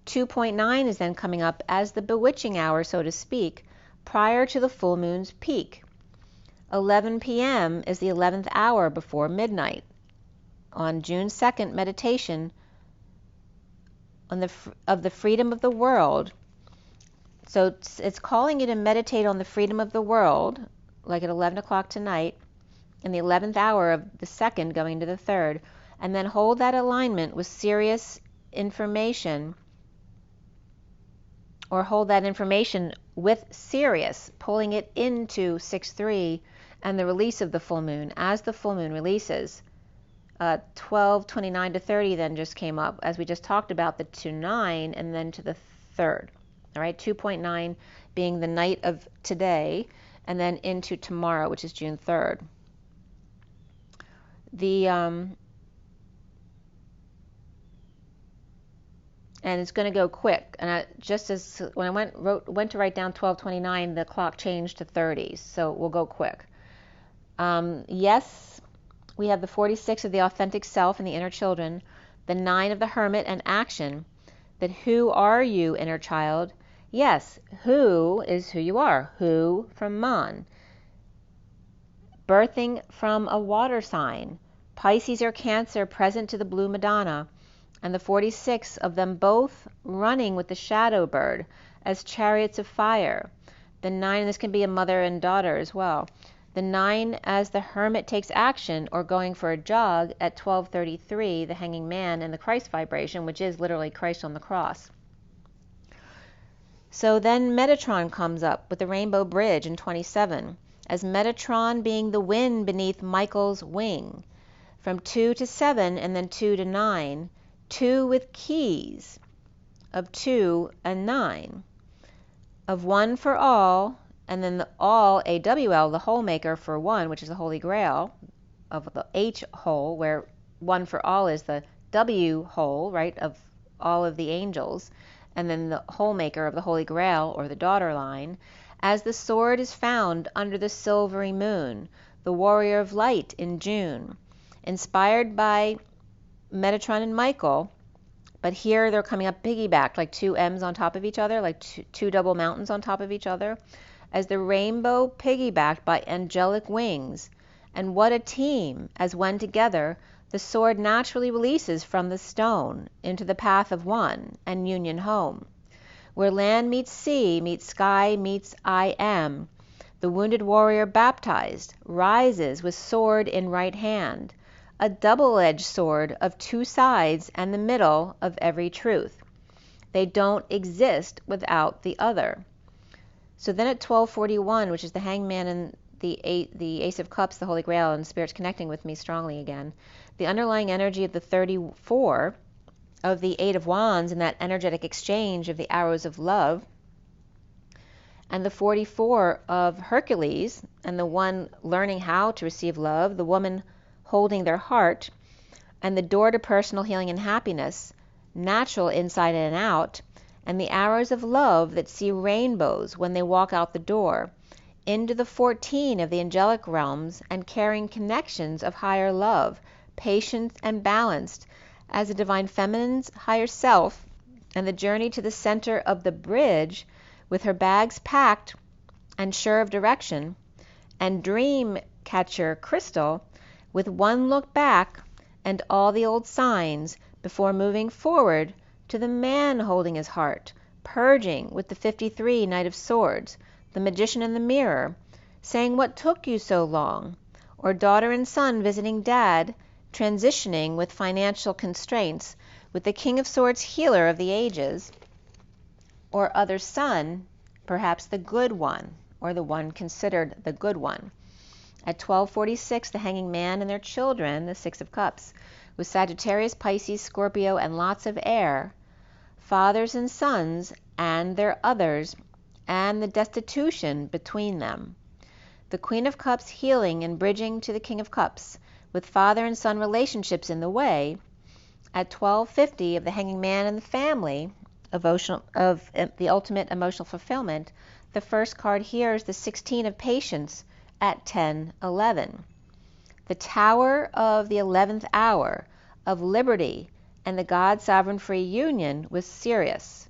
2.9 is then coming up as the bewitching hour, so to speak, prior to the full moon's peak. 11 p.m. is the 11th hour before midnight. On June 2nd, meditation on the freedom of the world. So it's calling you to meditate on the freedom of the world, like at 11 o'clock tonight, in the 11th hour of the 2nd going to the 3rd, and then hold that alignment with Sirius information, or hold that information with Sirius, pulling it into 6-3 and the release of the full moon. As the full moon releases, 12:29 to 30 then just came up, as we just talked about, the 2-9 and then to the 3rd. All right, 2.9 being the night of today, and then into tomorrow, which is June 3rd. And it's going to go quick. And just as when I went to write down 12:29, the clock changed to 30s, so we'll go quick. Yes, we have the 46 of the authentic self and the inner children, the 9 of the hermit and action. That who are you, inner child? Yes, who is who you are. Who from Mon. Birthing from a water sign. Pisces or Cancer present to the blue Madonna, and the 46 of them both running with the shadow bird as chariots of fire. The 9, and this can be a mother and daughter as well. The 9 as the hermit takes action or going for a jog at 12:33, the hanging man and the Christ vibration, which is literally Christ on the cross. So then Metatron comes up with the rainbow bridge in 27, as Metatron being the wind beneath Michael's wing, from 2 to 7 and then 2 to 9, 2 with keys of 2 and 9, of one for all, and then the all, AWL, the whole maker for one, which is the Holy Grail, of the H whole, where one for all is the W whole, right, of all of the angels, and then the whole maker of the Holy Grail, or the daughter line, as the sword is found under the silvery moon, the warrior of light in June, inspired by Metatron and Michael, but here they're coming up piggybacked, like 2 M's on top of each other, like two double mountains on top of each other, as the rainbow piggybacked by angelic wings. And what a team, as when together the sword naturally releases from the stone into the path of one and union home, where land meets sea, meets sky, meets I am. The wounded warrior baptized rises with sword in right hand, a double-edged sword of 2 sides and the middle of every truth. They don't exist without the other. So then at 12:41, which is the hangman and the Ace of Cups, the Holy Grail, and Spirit's connecting with me strongly again, the underlying energy of the 34 of the 8 of Wands and that energetic exchange of the arrows of love, and the 44 of Hercules and the one learning how to receive love, the woman holding their heart, and the door to personal healing and happiness, natural inside and out, and the arrows of love that see rainbows when they walk out the door, into the 14 of the angelic realms and carrying connections of higher love, patient and balanced, as the Divine Feminine's higher self, and the journey to the center of the bridge with her bags packed and sure of direction, and dream catcher crystal with one look back and all the old signs before moving forward to the man holding his heart, purging with the 53 Knight of Swords, the magician in the mirror, saying, "What took you so long?" Or daughter and son visiting dad, transitioning with financial constraints, with the King of Swords healer of the ages, or other son, perhaps the good one, or the one considered the good one, At 12:46, the Hanging Man and their children, the Six of Cups, with Sagittarius, Pisces, Scorpio, and lots of air, fathers and sons, and their others, and the destitution between them. The Queen of Cups healing and bridging to the King of Cups, with father and son relationships in the way. At 12:50 of the Hanging Man and the family, of the ultimate emotional fulfillment, the first card here is the 16 of Patience at 10:11. The Tower of the 11th hour of liberty and the God Sovereign Free Union with Sirius.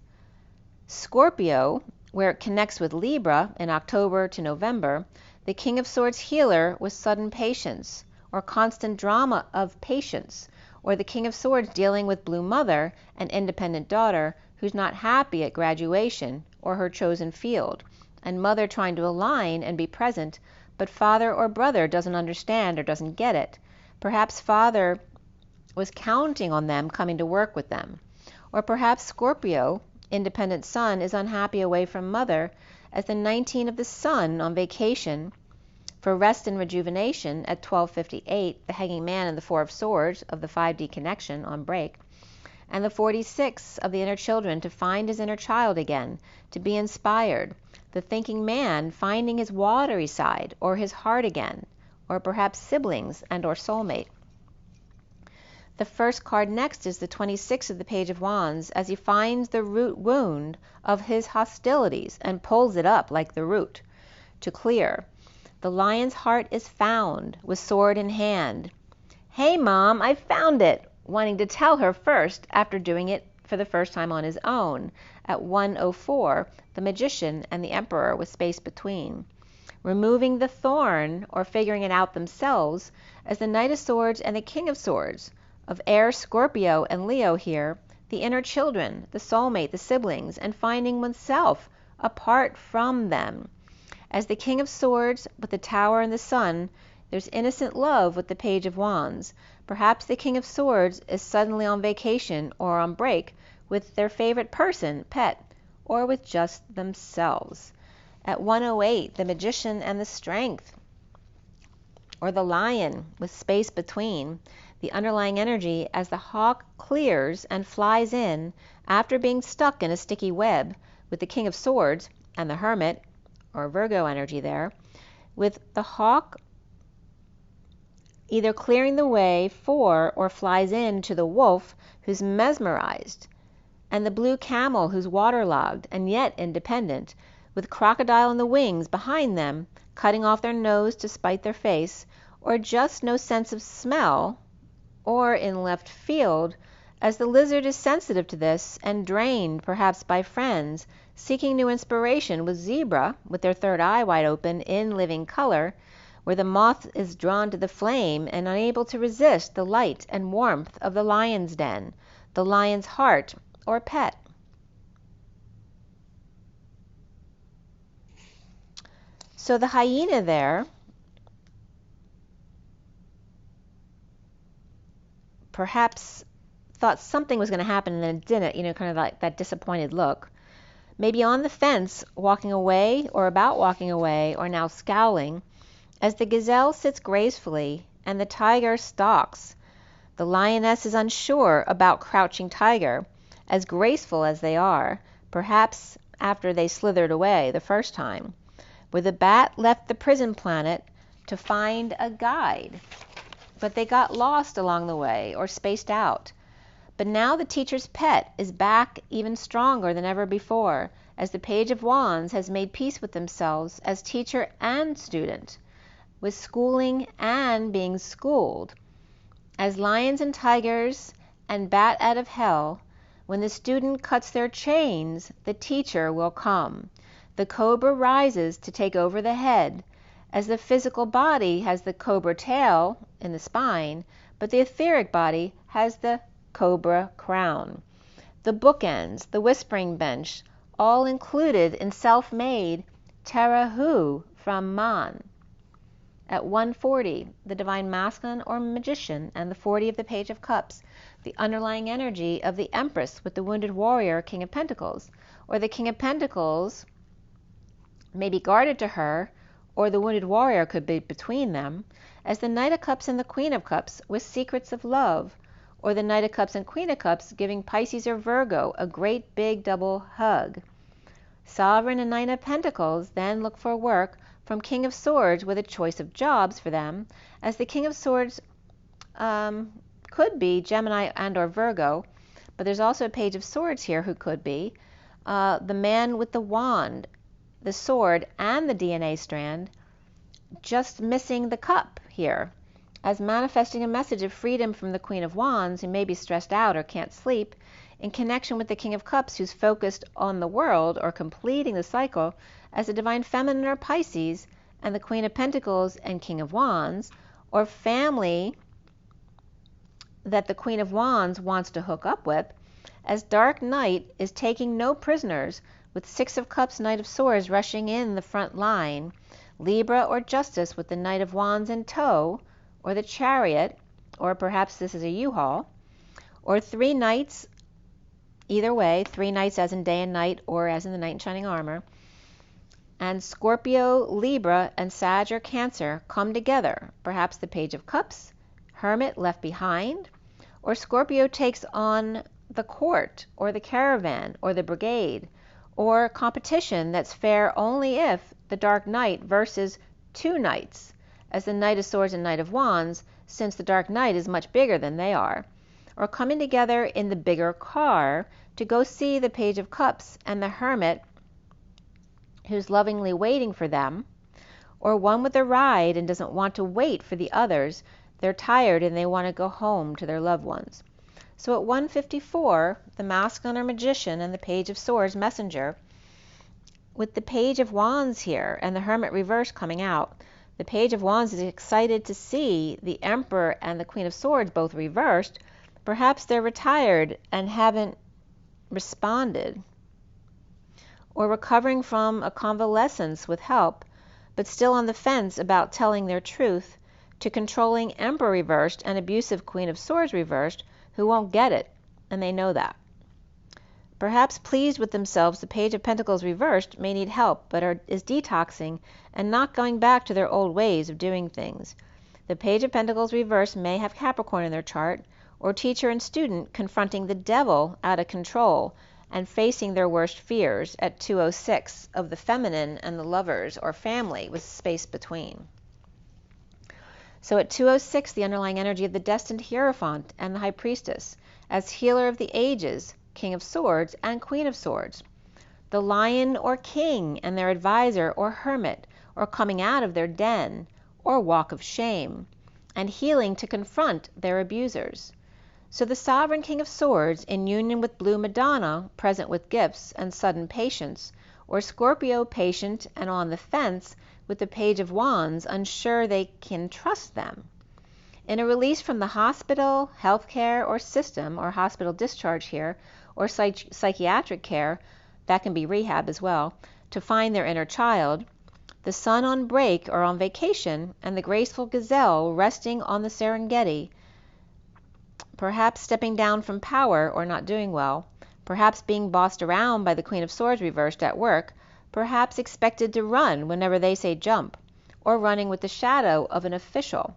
Scorpio, where it connects with Libra in October to November, the King of Swords healer with sudden patience or constant drama of patience, or the King of Swords dealing with Blue Mother, an independent daughter who's not happy at graduation or her chosen field, and mother trying to align and be present, but father or brother doesn't understand or doesn't get it. Perhaps father was counting on them coming to work with them. Or perhaps Scorpio, independent son, is unhappy away from mother, as the 19 of the Sun on vacation for rest and rejuvenation at 12:58, the Hanging Man and the Four of Swords of the 5D connection on break, and the 46 of the inner children to find his inner child again, to be inspired, the thinking man finding his watery side or his heart again, or perhaps siblings and or soulmate. The first card next is the 26 of the Page of Wands, as he finds the root wound of his hostilities and pulls it up like the root to clear. The lion's heart is found with sword in hand. Hey mom, I found it, wanting to tell her first after doing it for the first time on his own. At 1:04, the Magician and the Emperor with space between. Removing the thorn or figuring it out themselves as the Knight of Swords and the King of Swords, of air, Scorpio and Leo here, the inner children, the soulmate, the siblings, and finding oneself apart from them. As the King of Swords with the Tower and the Sun, there's innocent love with the Page of Wands. Perhaps the King of Swords is suddenly on vacation or on break with their favorite person, pet, or with just themselves. At 1:08, the Magician and the Strength, or the Lion with space between, the underlying energy as the hawk clears and flies in after being stuck in a sticky web, with the King of Swords and the Hermit, or Virgo energy there, with the hawk either clearing the way for or flies in to the wolf who's mesmerized, and the blue camel who's waterlogged and yet independent, with crocodile in the wings behind them, cutting off their nose to spite their face, or just no sense of smell, or in left field, as the lizard is sensitive to this and drained perhaps by friends, seeking new inspiration with zebra, with their third eye wide open in living color, where the moth is drawn to the flame and unable to resist the light and warmth of the lion's den, the lion's heart or pet. So the hyena there perhaps thought something was going to happen and then it didn't, kind of like that disappointed look. Maybe on the fence, walking away or about walking away, or now scowling, as the gazelle sits gracefully and the tiger stalks. The lioness is unsure about crouching tiger, as graceful as they are, perhaps after they slithered away the first time, where the bat left the prison planet to find a guide, but they got lost along the way or spaced out. But now the teacher's pet is back even stronger than ever before, as the Page of Wands has made peace with themselves as teacher and student, with schooling and being schooled. As lions and tigers and bat out of hell, when the student cuts their chains, the teacher will come. The cobra rises to take over the head, as the physical body has the cobra tail in the spine, but the etheric body has the cobra crown. The bookends, the whispering bench, all included in self-made Terahu from Man. At 1:40, the Divine Masculine or Magician and the 40 of the Page of Cups, the underlying energy of the Empress with the Wounded Warrior, King of Pentacles, or the King of Pentacles may be guarded to her, or the wounded warrior could be between them, as the Knight of Cups and the Queen of Cups with secrets of love, or the Knight of Cups and Queen of Cups giving Pisces or Virgo a great big double hug. Sovereign and Nine of Pentacles then look for work from King of Swords with a choice of jobs for them, as the King of Swords could be Gemini and or Virgo, but there's also a Page of Swords here who could be the man with the wand, the sword, and the DNA strand, just missing the cup here, as manifesting a message of freedom from the Queen of Wands, who may be stressed out or can't sleep, in connection with the King of Cups, who's focused on the world or completing the cycle as the Divine Feminine or Pisces, and the Queen of Pentacles and King of Wands, or family that the Queen of Wands wants to hook up with, as Dark Knight is taking no prisoners, with Six of Cups, Knight of Swords rushing in the front line, Libra or Justice with the Knight of Wands in tow, or the Chariot, or perhaps this is a U-Haul, or three knights, either way, three knights as in day and night or as in the knight in shining armor, and Scorpio, Libra, and Sag or Cancer come together, perhaps the Page of Cups, Hermit left behind, or Scorpio takes on the court, or the caravan, or the brigade, or competition that's fair only if the Dark Knight versus two knights, as the Knight of Swords and Knight of Wands, since the Dark Knight is much bigger than they are, or coming together in the bigger car to go see the Page of Cups and the Hermit who's lovingly waiting for them, or one with a ride and doesn't want to wait for the others. They're tired and they want to go home to their loved ones. So at 154, the Masculine or Magician and the Page of Swords Messenger, with the Page of Wands here and the Hermit reverse coming out, the Page of Wands is excited to see the Emperor and the Queen of Swords both reversed. Perhaps they're retired and haven't responded, or recovering from a convalescence with help, but still on the fence about telling their truth, to controlling Emperor reversed and abusive Queen of Swords reversed, who won't get it, and they know that. Perhaps pleased with themselves, the Page of Pentacles reversed may need help, but is detoxing and not going back to their old ways of doing things. The Page of Pentacles reversed may have Capricorn in their chart, or teacher and student confronting the devil out of control and facing their worst fears at 206 of the Feminine and the Lovers or family with space between. So at 206, the underlying energy of the Destined Hierophant and the High Priestess as Healer of the Ages, King of Swords and Queen of Swords. The Lion or King and their advisor or Hermit, or coming out of their den or walk of shame, and healing to confront their abusers. So the Sovereign King of Swords in union with Blue Madonna, present with gifts and sudden patience, or Scorpio patient and on the fence with the Page of Wands, unsure they can trust them. In a release from the hospital, healthcare, or system, or hospital discharge here, or psychiatric care, that can be rehab as well, to find their inner child, the Sun on break or on vacation, and the graceful gazelle resting on the Serengeti, perhaps stepping down from power or not doing well, perhaps being bossed around by the Queen of Swords reversed at work, perhaps expected to run whenever they say jump, or running with the shadow of an official.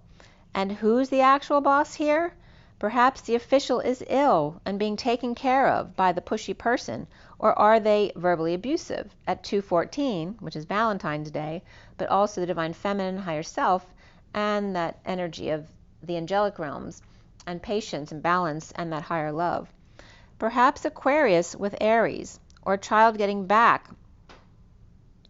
And who's the actual boss here? Perhaps the official is ill and being taken care of by the pushy person, or are they verbally abusive at 214, which is Valentine's Day, but also the Divine Feminine, Higher Self, and that energy of the angelic realms, and patience and balance, and that higher love. Perhaps Aquarius with Aries, or a child getting back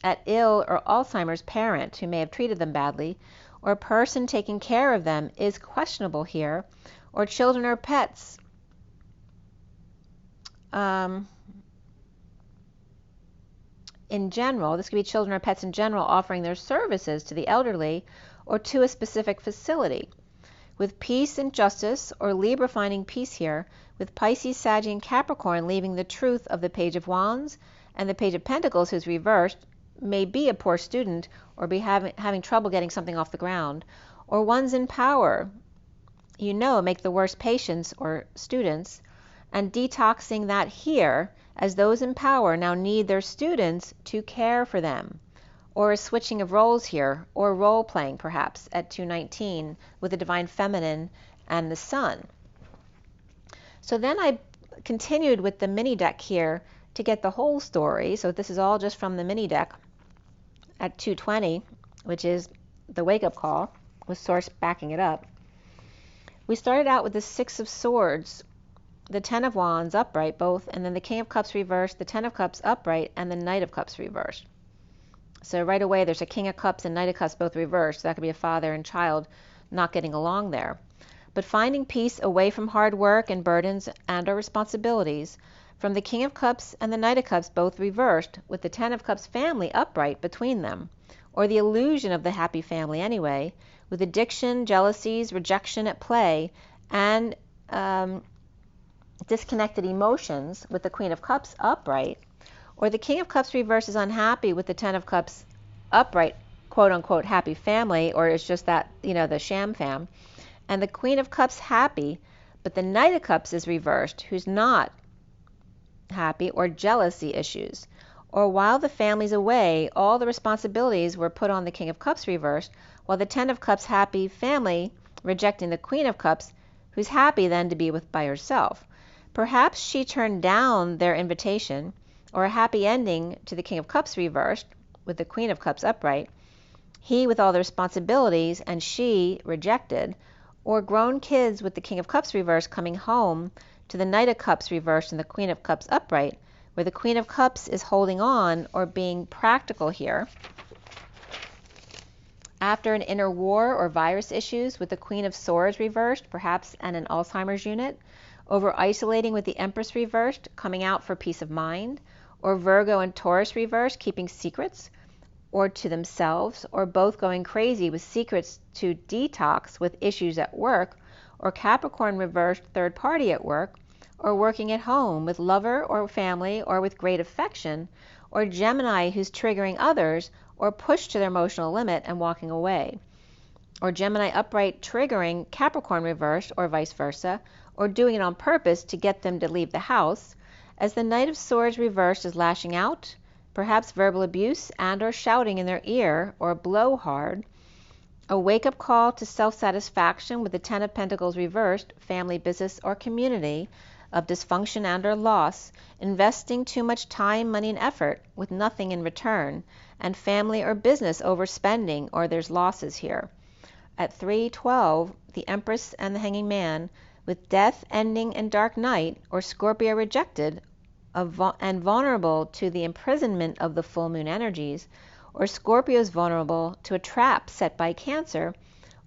at ill or Alzheimer's parent who may have treated them badly, or a person taking care of them is questionable here, or children or pets in general. This could be children or pets in general offering their services to the elderly or to a specific facility. With peace and justice, or Libra finding peace here, with Pisces, Sagittarius, and Capricorn leaving the truth of the Page of Wands, and the Page of Pentacles, who's reversed, may be a poor student or be having trouble getting something off the ground, or ones in power, make the worst patients or students, and detoxing that here, as those in power now need their students to care for them, or a switching of roles here, or role playing perhaps at 219 with the Divine Feminine and the Sun. So then I continued with the mini deck here to get the whole story. So this is all just from the mini deck at 220, which is the wake-up call, with Source backing it up. We started out with the Six of Swords, the Ten of Wands upright both, and then the King of Cups reversed, the Ten of Cups upright, and the Knight of Cups reversed. So right away there's a King of Cups and Knight of Cups both reversed. So that could be a father and child not getting along there. But finding peace away from hard work and burdens and/or responsibilities, from the King of Cups and the Knight of Cups both reversed, with the Ten of Cups family upright between them, or the illusion of the happy family anyway, with addiction, jealousies, rejection at play, and disconnected emotions with the Queen of Cups upright, or the King of Cups reverse is unhappy with the Ten of Cups upright, quote-unquote happy family, or it's just that, the sham fam, and the Queen of Cups happy, but the Knight of Cups is reversed, who's not happy, or jealousy issues. Or while the family's away, all the responsibilities were put on the King of Cups reversed, while the Ten of Cups happy family rejecting the Queen of Cups, who's happy then to be by herself. Perhaps she turned down their invitation, or a happy ending to the King of Cups reversed, with the Queen of Cups upright, he with all the responsibilities and she rejected, or grown kids with the King of Cups reversed coming home to the Knight of Cups reversed and the Queen of Cups upright, where the Queen of Cups is holding on or being practical here. After an inner war or virus issues with the Queen of Swords reversed, perhaps and an Alzheimer's unit, over isolating with the Empress reversed, coming out for peace of mind, or Virgo and Taurus reversed, keeping secrets, or to themselves, or both going crazy with secrets to detox with issues at work, or Capricorn reversed third party at work, or working at home with lover or family, or with great affection, or Gemini who's triggering others, or pushed to their emotional limit and walking away, or Gemini upright triggering Capricorn reversed, or vice versa, or doing it on purpose to get them to leave the house, as the Knight of Swords reversed is lashing out, perhaps verbal abuse and or shouting in their ear, or blowhard, a wake-up call to self-satisfaction with the Ten of Pentacles reversed, family, business, or community, of dysfunction and or loss, investing too much time, money, and effort with nothing in return, and family or business overspending, or there's losses here. At 312, the Empress and the Hanging Man, with death, ending, and dark night, or Scorpio rejected, and vulnerable to the imprisonment of the full moon energies, or Scorpios vulnerable to a trap set by Cancer,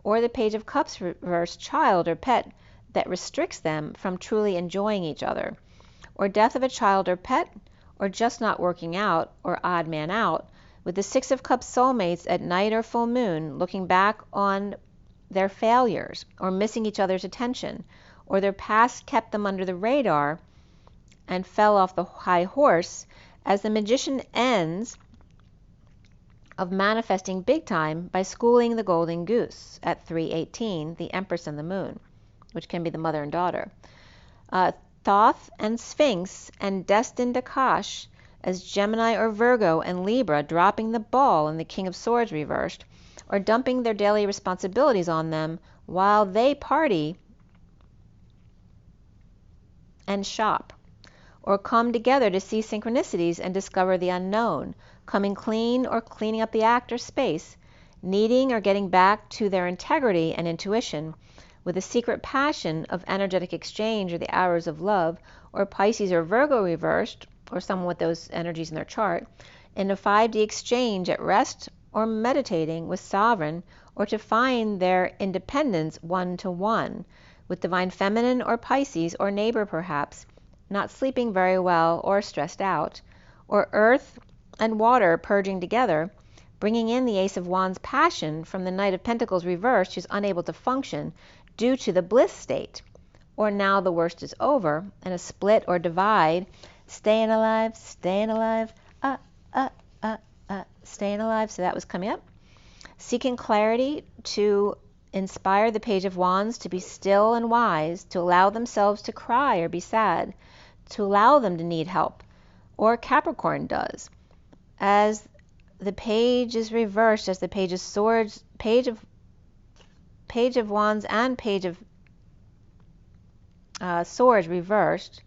or the Page of Cups reversed child or pet that restricts them from truly enjoying each other, or death of a child or pet, or just not working out, or odd man out, with the Six of Cups soulmates at night or full moon looking back on their failures, or missing each other's attention, or their past kept them under the radar and fell off the high horse, as the Magician ends of manifesting big time by schooling the golden goose at 318, the Empress and the Moon, which can be the mother and daughter. Thoth and Sphinx and destined Akash as Gemini or Virgo and Libra dropping the ball in the King of Swords reversed, or dumping their daily responsibilities on them while they party and shop, or come together to see synchronicities and discover the unknown, coming clean or cleaning up the act or space, needing or getting back to their integrity and intuition, with a secret passion of energetic exchange or the hours of love, or Pisces or Virgo reversed, or someone with those energies in their chart, in a 5D exchange at rest or meditating with Sovereign, or to find their independence one-to-one, with Divine Feminine or Pisces or neighbor perhaps, not sleeping very well or stressed out, or Earth and Water purging together, bringing in the Ace of Wands passion from the Knight of Pentacles reversed who's unable to function due to the bliss state, or now the worst is over, and a split or divide, staying alive, staying alive, staying alive, so that was coming up. Seeking clarity to inspire the Page of Wands to be still and wise, to allow themselves to cry or be sad, to allow them to need help, or Capricorn does, as the page is reversed as the page of swords, page of wands and page of swords reversed,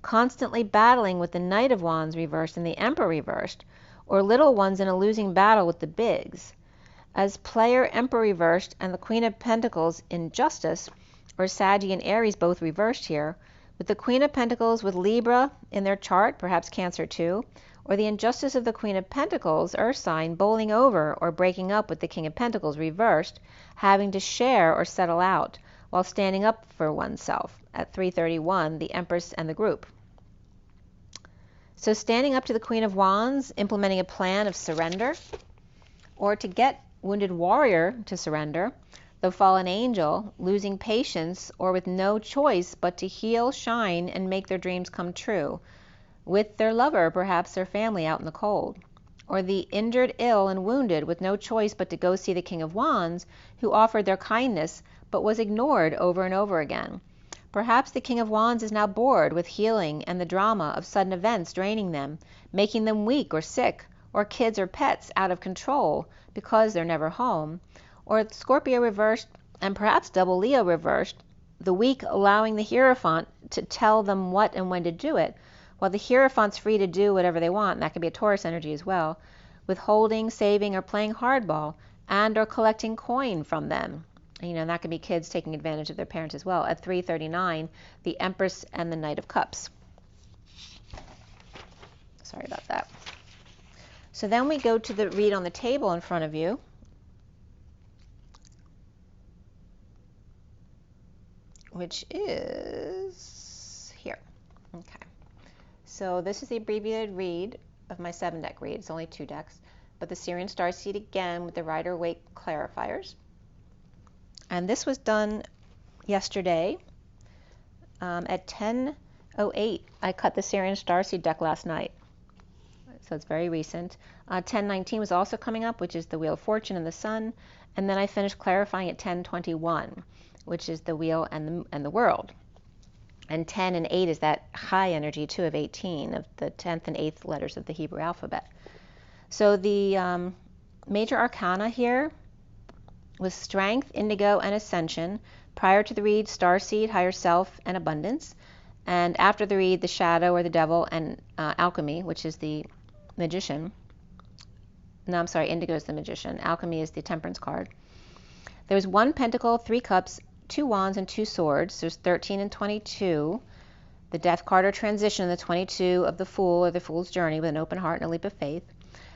constantly battling with the Knight of Wands reversed and the Emperor reversed, or little ones in a losing battle with the bigs. As player Emperor reversed and the Queen of Pentacles in Justice, or Saggy and Aries both reversed here, with the Queen of Pentacles with Libra in their chart, perhaps Cancer too, or the injustice of the Queen of Pentacles, Earth sign, bowling over or breaking up with the King of Pentacles reversed, having to share or settle out, while standing up for oneself at 331, the Empress and the group. So standing up to the Queen of Wands, implementing a plan of surrender, or to get wounded warrior to surrender, the fallen angel, losing patience or with no choice but to heal, shine, and make their dreams come true, with their lover, perhaps their family out in the cold, or the injured, ill, and wounded with no choice but to go see the King of Wands, who offered their kindness but was ignored over and over again. Perhaps the King of Wands is now bored with healing and the drama of sudden events draining them, making them weak or sick, or kids or pets out of control because they're never home, or Scorpio reversed and perhaps double Leo reversed, the weak allowing the Hierophant to tell them what and when to do it, while the Hierophant's free to do whatever they want, and that could be a Taurus energy as well, withholding, saving, or playing hardball, and or collecting coin from them. And that could be kids taking advantage of their parents as well. At 339, the Empress and the Knight of Cups. Sorry about that. So then we go to the read on the table in front of you. Which is here. Okay. So this is the abbreviated read of my 7-deck read. It's only 2 decks. But the SIRIAN Starseed again with the Rider-Waite clarifiers. And this was done yesterday at 10:08. I cut the SIRIAN Starseed deck last night. So it's very recent. 10:19 was also coming up, which is the Wheel of Fortune and the Sun. And then I finished clarifying at 10:21, which is the Wheel and the World. And 10 and 8 is that high energy, too, of 18, of the 10th and 8th letters of the Hebrew alphabet. So the major arcana here was Strength, Indigo, and Ascension. Prior to the read, Starseed, Higher Self, and Abundance. And after the read, the Shadow, or the Devil, and Alchemy, which is the Magician. No, I'm sorry, Indigo is the Magician. Alchemy is the Temperance card. There was 1 Pentacle, 3 Cups, 2 Wands, and 2 Swords. There's 13 and 22. The Death card or transition, the 22 of the Fool or the Fool's Journey with an open heart and a leap of faith.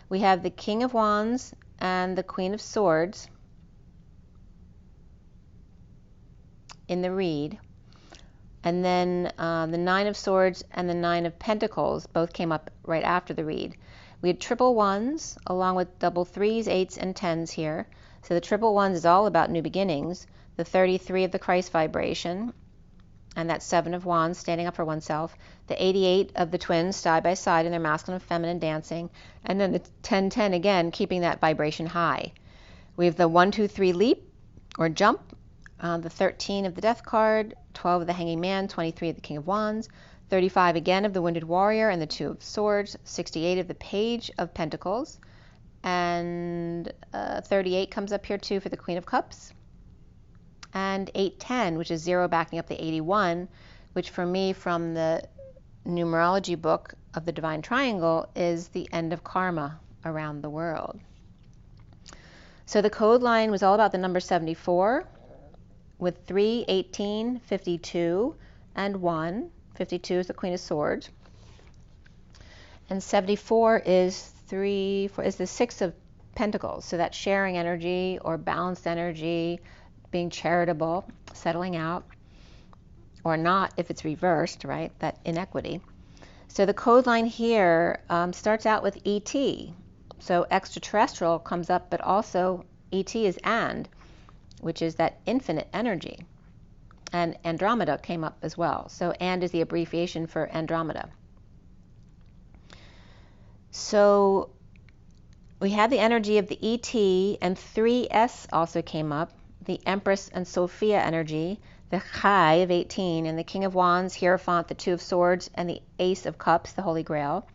We have the King of Wands and the Queen of Swords in the read. And then the 9 of Swords and the 9 of Pentacles both came up right after the read. We had triple ones along with double 3s, 8s, and 10s here. So the triple ones is all about new beginnings. The 33 of the Christ vibration, and that 7 of Wands, standing up for oneself. The 88 of the twins, side by side in their masculine and feminine dancing. And then the 10-10 again, keeping that vibration high. We have the 1-2-3 leap or jump. The 13 of the Death card, 12 of the Hanging Man, 23 of the King of Wands, 35 again of the Wounded Warrior and the 2 of Swords, 68 of the Page of Pentacles, and 38 comes up here too for the Queen of Cups, and 8-10, which is 0 backing up the 81, which for me from the numerology book of the Divine Triangle is the end of karma around the world. So the code line was all about the number 74, with 3, 18, 52, and 1. 52 is the Queen of Swords. And 74 is the 6 of Pentacles. So that's sharing energy or balanced energy, being charitable, settling out, or not if it's reversed, right? That inequity. So the code line here starts out with ET. So extraterrestrial comes up, but also ET is and, which is that infinite energy. And Andromeda came up as well. So and is the abbreviation for Andromeda. So we had the energy of the ET, and 3S also came up, the Empress and Sophia energy, the Chai of 18, and the King of Wands, Hierophant, the 2 of Swords, and the Ace of Cups, the Holy Grail,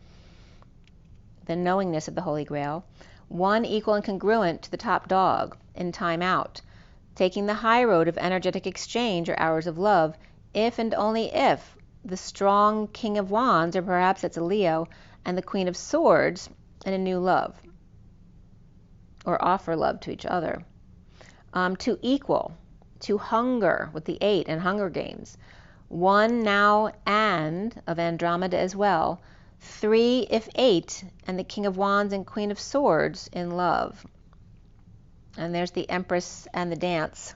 the knowingness of the Holy Grail. one equal and congruent to the top dog in time out, taking the high road of energetic exchange or hours of love, if and only if the strong King of Wands, or perhaps it's a Leo, and the Queen of Swords in a new love, or offer love to each other. To equal, to hunger with the 8 in Hunger Games. 1 now and of Andromeda as well. 3 if 8 and the King of Wands and Queen of Swords in love. And there's the Empress and the dance,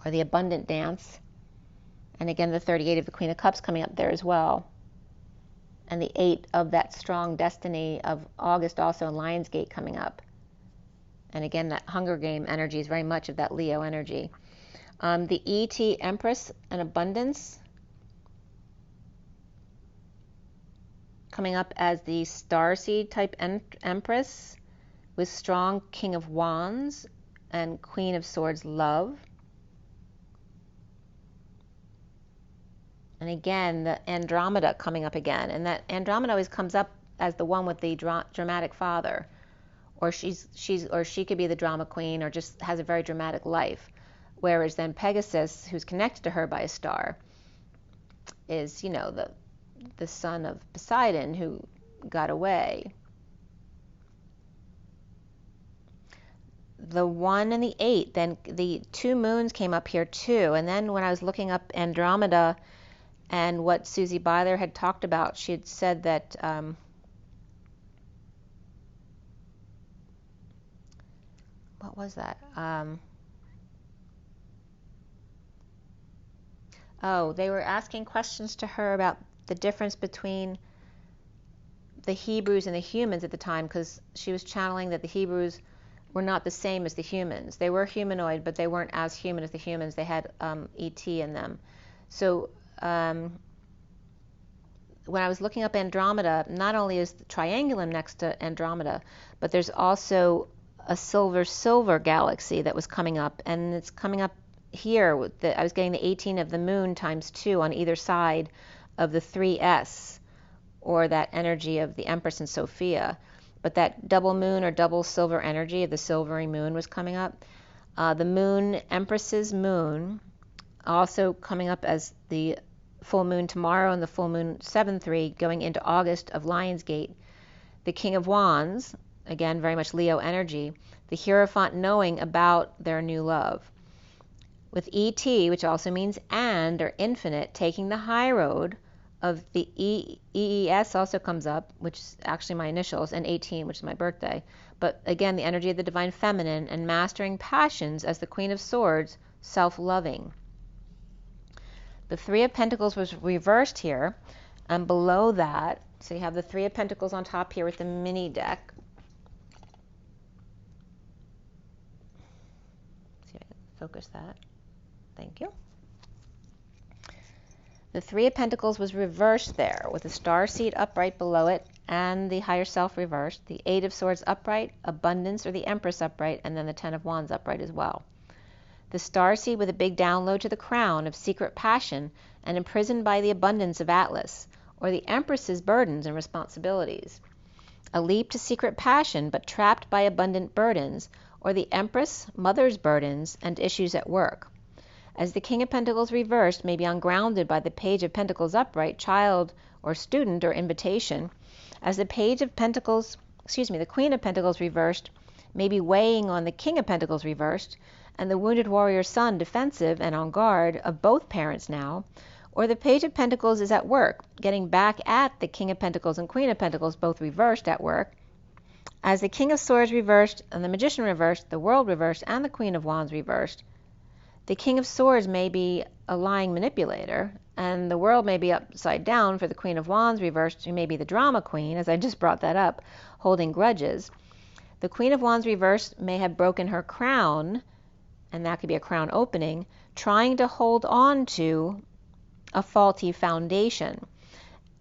or the abundant dance. And again, the 38 of the Queen of Cups coming up there as well. And the 8 of that strong destiny of August also in Lionsgate coming up. And again, that Hunger Game energy is very much of that Leo energy. The ET Empress and abundance coming up as the Starseed type Empress with strong King of Wands and Queen of Swords love. And again, the Andromeda coming up again. And that Andromeda always comes up as the one with the dramatic father. Or she could be the drama queen, or just has a very dramatic life. Whereas then Pegasus, who's connected to her by a star, is, you know, the son of Poseidon who got away. The 1 and the 8, then the 2 moons came up here too. And then when I was looking up Andromeda and what Susie Byler had talked about, she had said that what was that? They were asking questions to her about the difference between the Hebrews and the humans at the time, because she was channeling that the Hebrews were not the same as the humans. They were humanoid, but they weren't as human as the humans. They had ET in them. So when I was looking up Andromeda, not only is the triangulum next to Andromeda, but there's also a silver galaxy that was coming up, and it's coming up here with I was getting the 18 of the moon times 2 on either side of the 3S, or that energy of the Empress and Sophia. But that double moon or double silver energy of the silvery moon was coming up. The moon, Empress's moon, also coming up as the full moon tomorrow and the full moon 7/3 going into August of Lionsgate. The King of Wands, again, very much Leo energy, the Hierophant knowing about their new love. With ET, which also means and, or infinite, taking the high road of the EES also comes up, which is actually my initials, and 18, which is my birthday. But again, the energy of the divine feminine and mastering passions as the Queen of Swords, self-loving. The 3 of Pentacles was reversed here, and below that, so you have the 3 of Pentacles on top here with the mini deck. See if I can focus that. Thank you. The 3 of Pentacles was reversed there with the Starseed upright below it and the Higher Self reversed, the 8 of Swords upright, Abundance or the Empress upright, and then the 10 of Wands upright as well. The Starseed with a big download to the crown of secret passion and imprisoned by the abundance of Atlas, or the Empress's burdens and responsibilities. A leap to secret passion but trapped by abundant burdens, or the Empress, mother's burdens and issues at work. As the King of Pentacles reversed may be ungrounded by the Page of Pentacles upright, child or student or invitation, as the Page of Pentacles, the Queen of Pentacles reversed may be weighing on the King of Pentacles reversed, and the wounded warrior son defensive and on guard of both parents now, or the Page of Pentacles is at work, getting back at the King of Pentacles and Queen of Pentacles both reversed at work, as the King of Swords reversed and the Magician reversed, the World reversed, and the Queen of Wands reversed. The King of Swords may be a lying manipulator, and the World may be upside down for the Queen of Wands reversed, who may be the drama queen, as I just brought that up, holding grudges. The Queen of Wands reversed may have broken her crown, and that could be a crown opening, trying to hold on to a faulty foundation.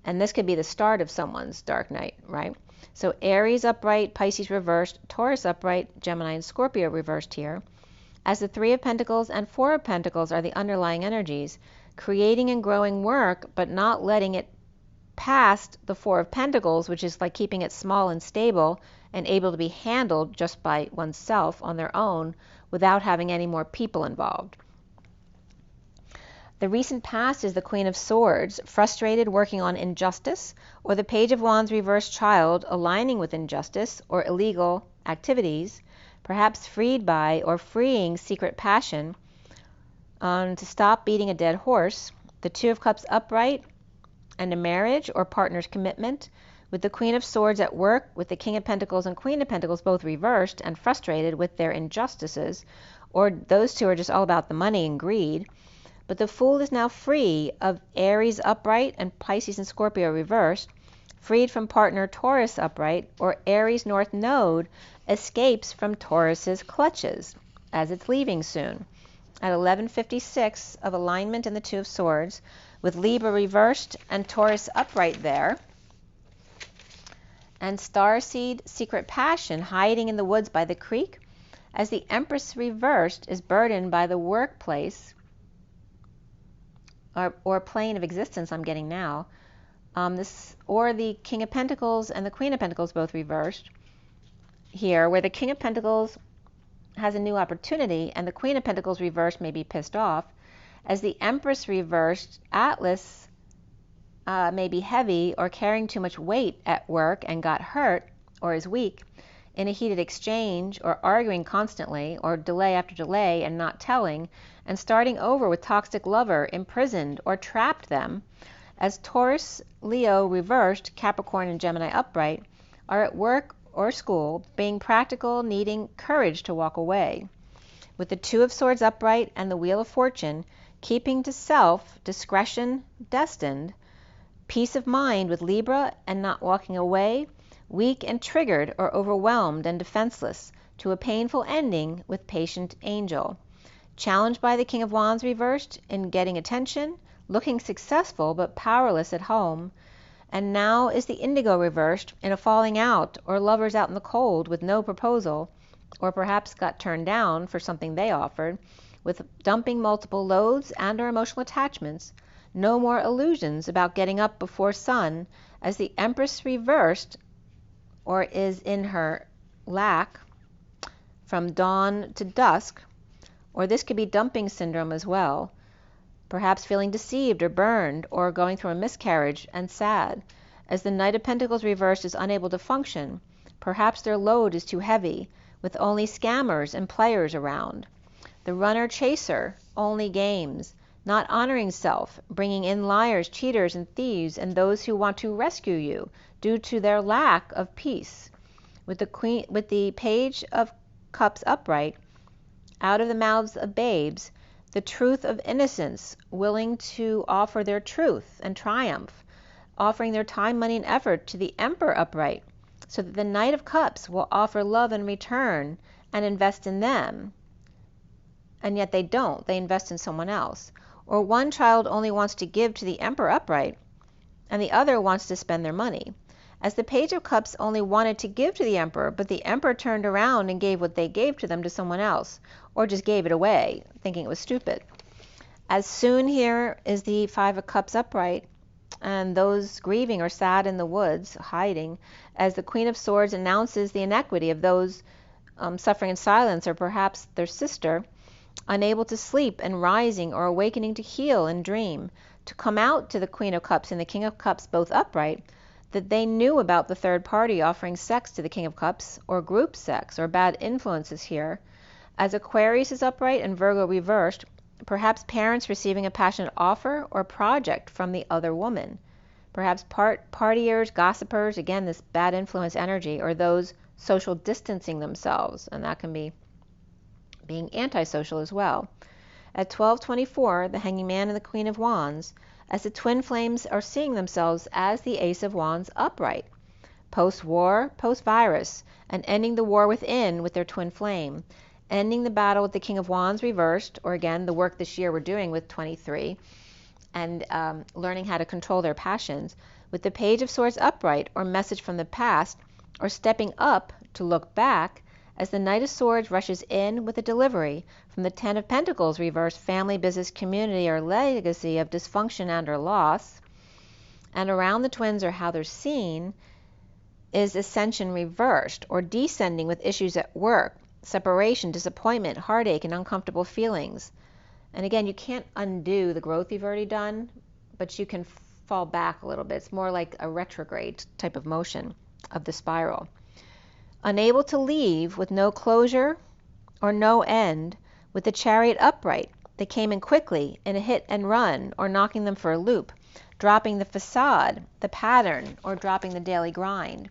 And this could be the start of someone's dark night, right? So Aries upright, Pisces reversed, Taurus upright, Gemini and Scorpio reversed here. As the 3 of Pentacles and 4 of Pentacles are the underlying energies, creating and growing work, but not letting it past the 4 of Pentacles, which is like keeping it small and stable, and able to be handled just by oneself on their own without having any more people involved. The recent past is the Queen of Swords, frustrated working on injustice, or the Page of Wands reversed child aligning with injustice or illegal activities, perhaps freed by or freeing secret passion to stop beating a dead horse. The Two of Cups upright and a marriage or partner's commitment, with the Queen of Swords at work with the King of Pentacles and Queen of Pentacles both reversed and frustrated with their injustices, or those two are just all about the money and greed. But the Fool is now free of Aries upright and Pisces and Scorpio reversed, freed from partner Taurus upright, or Aries North Node escapes from Taurus's clutches as it's leaving soon. At 11:56 of alignment in the Two of Swords, with Libra reversed and Taurus upright there, and Starseed Secret Passion hiding in the woods by the creek, as the Empress reversed is burdened by the workplace or plane of existence I'm getting now, or the King of Pentacles and the Queen of Pentacles both reversed here, where the King of Pentacles has a new opportunity and the Queen of Pentacles reversed may be pissed off, as the Empress reversed, Atlas may be heavy or carrying too much weight at work and got hurt or is weak in a heated exchange, or arguing constantly, or delay after delay and not telling, and starting over with toxic lover, imprisoned or trapped them, as Taurus, Leo reversed, Capricorn and Gemini upright are at work or school, being practical, needing courage to walk away. With the Two of Swords upright and the Wheel of Fortune, keeping to self, discretion destined, peace of mind with Libra and not walking away, weak and triggered or overwhelmed and defenseless, to a painful ending with Patient Angel. Challenged by the King of Wands reversed in getting attention, looking successful but powerless at home, and now is the Indigo reversed in a falling out or lovers out in the cold with no proposal, or perhaps got turned down for something they offered, with dumping multiple loads and or emotional attachments, no more illusions about getting up before sun, as the Empress reversed or is in her lack from dawn to dusk, or this could be dumping syndrome as well, perhaps feeling deceived or burned or going through a miscarriage and sad, as the Knight of Pentacles reversed is unable to function, perhaps their load is too heavy, with only scammers and players around. The Runner Chaser, only games, not honoring self, bringing in liars, cheaters, and thieves, and those who want to rescue you due to their lack of peace. With the Page of Cups upright, out of the mouths of babes, the truth of innocence, willing to offer their truth and triumph, offering their time, money, and effort to the Emperor upright, so that the Knight of Cups will offer love in return and invest in them, and yet they don't, they invest in someone else. Or one child only wants to give to the Emperor upright, and the other wants to spend their money, as the Page of Cups only wanted to give to the Emperor, but the Emperor turned around and gave what they gave to them to someone else, or just gave it away, thinking it was stupid. As soon here is the Five of Cups upright, and those grieving or sad in the woods, hiding, as the Queen of Swords announces the inequity of those suffering in silence, or perhaps their sister, unable to sleep and rising or awakening to heal and dream, to come out to the Queen of Cups and the King of Cups both upright, that they knew about the third party offering sex to the King of Cups, or group sex, or bad influences here, as Aquarius is upright and Virgo reversed, perhaps parents receiving a passionate offer or project from the other woman, perhaps partiers, gossipers, again this bad influence energy, or those social distancing themselves, and that can be being antisocial as well. At 12:24, the Hanging Man and the Queen of Wands, as the twin flames are seeing themselves as the Ace of Wands upright, post-war, post-virus, and ending the war within with their twin flame, ending the battle with the King of Wands reversed, or again the work this year we're doing with 23, and learning how to control their passions, with the Page of Swords upright, or message from the past, or stepping up to look back, as the Knight of Swords rushes in with a delivery from the Ten of Pentacles reversed, family, business, community, or legacy of dysfunction and or loss, and around the twins or how they're seen, is ascension reversed, or descending with issues at work, separation, disappointment, heartache, and uncomfortable feelings. And again, you can't undo the growth you've already done, but you can fall back a little bit. It's more like a retrograde type of motion of the spiral. Unable to leave, with no closure or no end, with the Chariot upright. They came in quickly in a hit and run, or knocking them for a loop, dropping the facade, the pattern, or dropping the daily grind.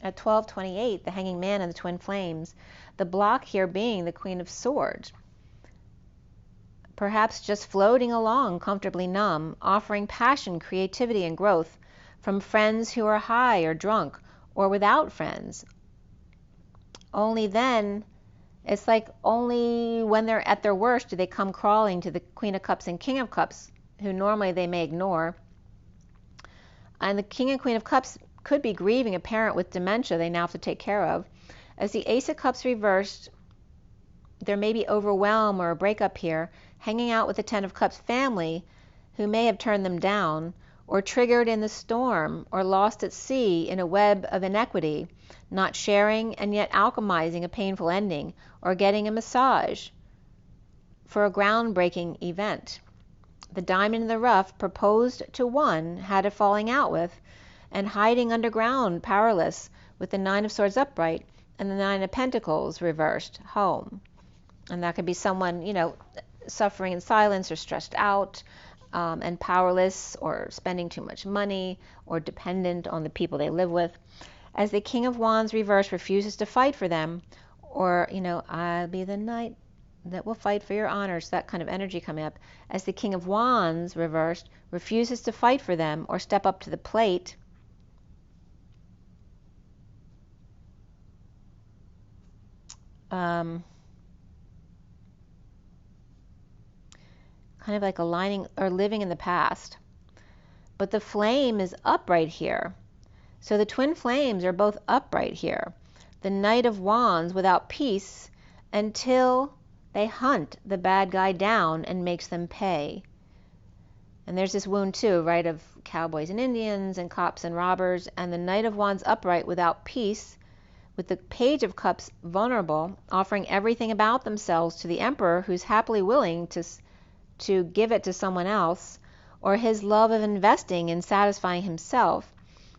At 1228, the Hanging Man and the Twin Flames, the block here being the Queen of Swords. Perhaps just floating along, comfortably numb, offering passion, creativity, and growth from friends who are high or drunk, or without friends. Only then, it's like only when they're at their worst do they come crawling to the Queen of Cups and King of Cups, who normally they may ignore. And the King and Queen of Cups could be grieving a parent with dementia they now have to take care of. As the Ace of Cups reversed, there may be overwhelm or a breakup here, hanging out with the Ten of Cups family who may have turned them down, or triggered in the storm, or lost at sea in a web of inequity, not sharing and yet alchemizing a painful ending, or getting a massage for a groundbreaking event. The diamond in the rough, proposed to one, had a falling out with, and hiding underground, powerless, with the Nine of Swords upright and the Nine of Pentacles reversed, home. And that could be someone, suffering in silence or stressed out, and powerless, or spending too much money, or dependent on the people they live with. As the King of Wands reversed refuses to fight for them, or, I'll be the knight that will fight for your honors, that kind of energy coming up. As the King of Wands reversed refuses to fight for them or step up to the plate, kind of like aligning or living in the past. But the flame is upright here. So the twin flames are both upright here. The Knight of Wands without peace until they hunt the bad guy down and makes them pay. And there's this wound too, right, of cowboys and Indians and cops and robbers. And the Knight of Wands upright without peace, with the Page of Cups vulnerable, offering everything about themselves to the Emperor, who's happily willing to give it to someone else, or his love of investing in satisfying himself,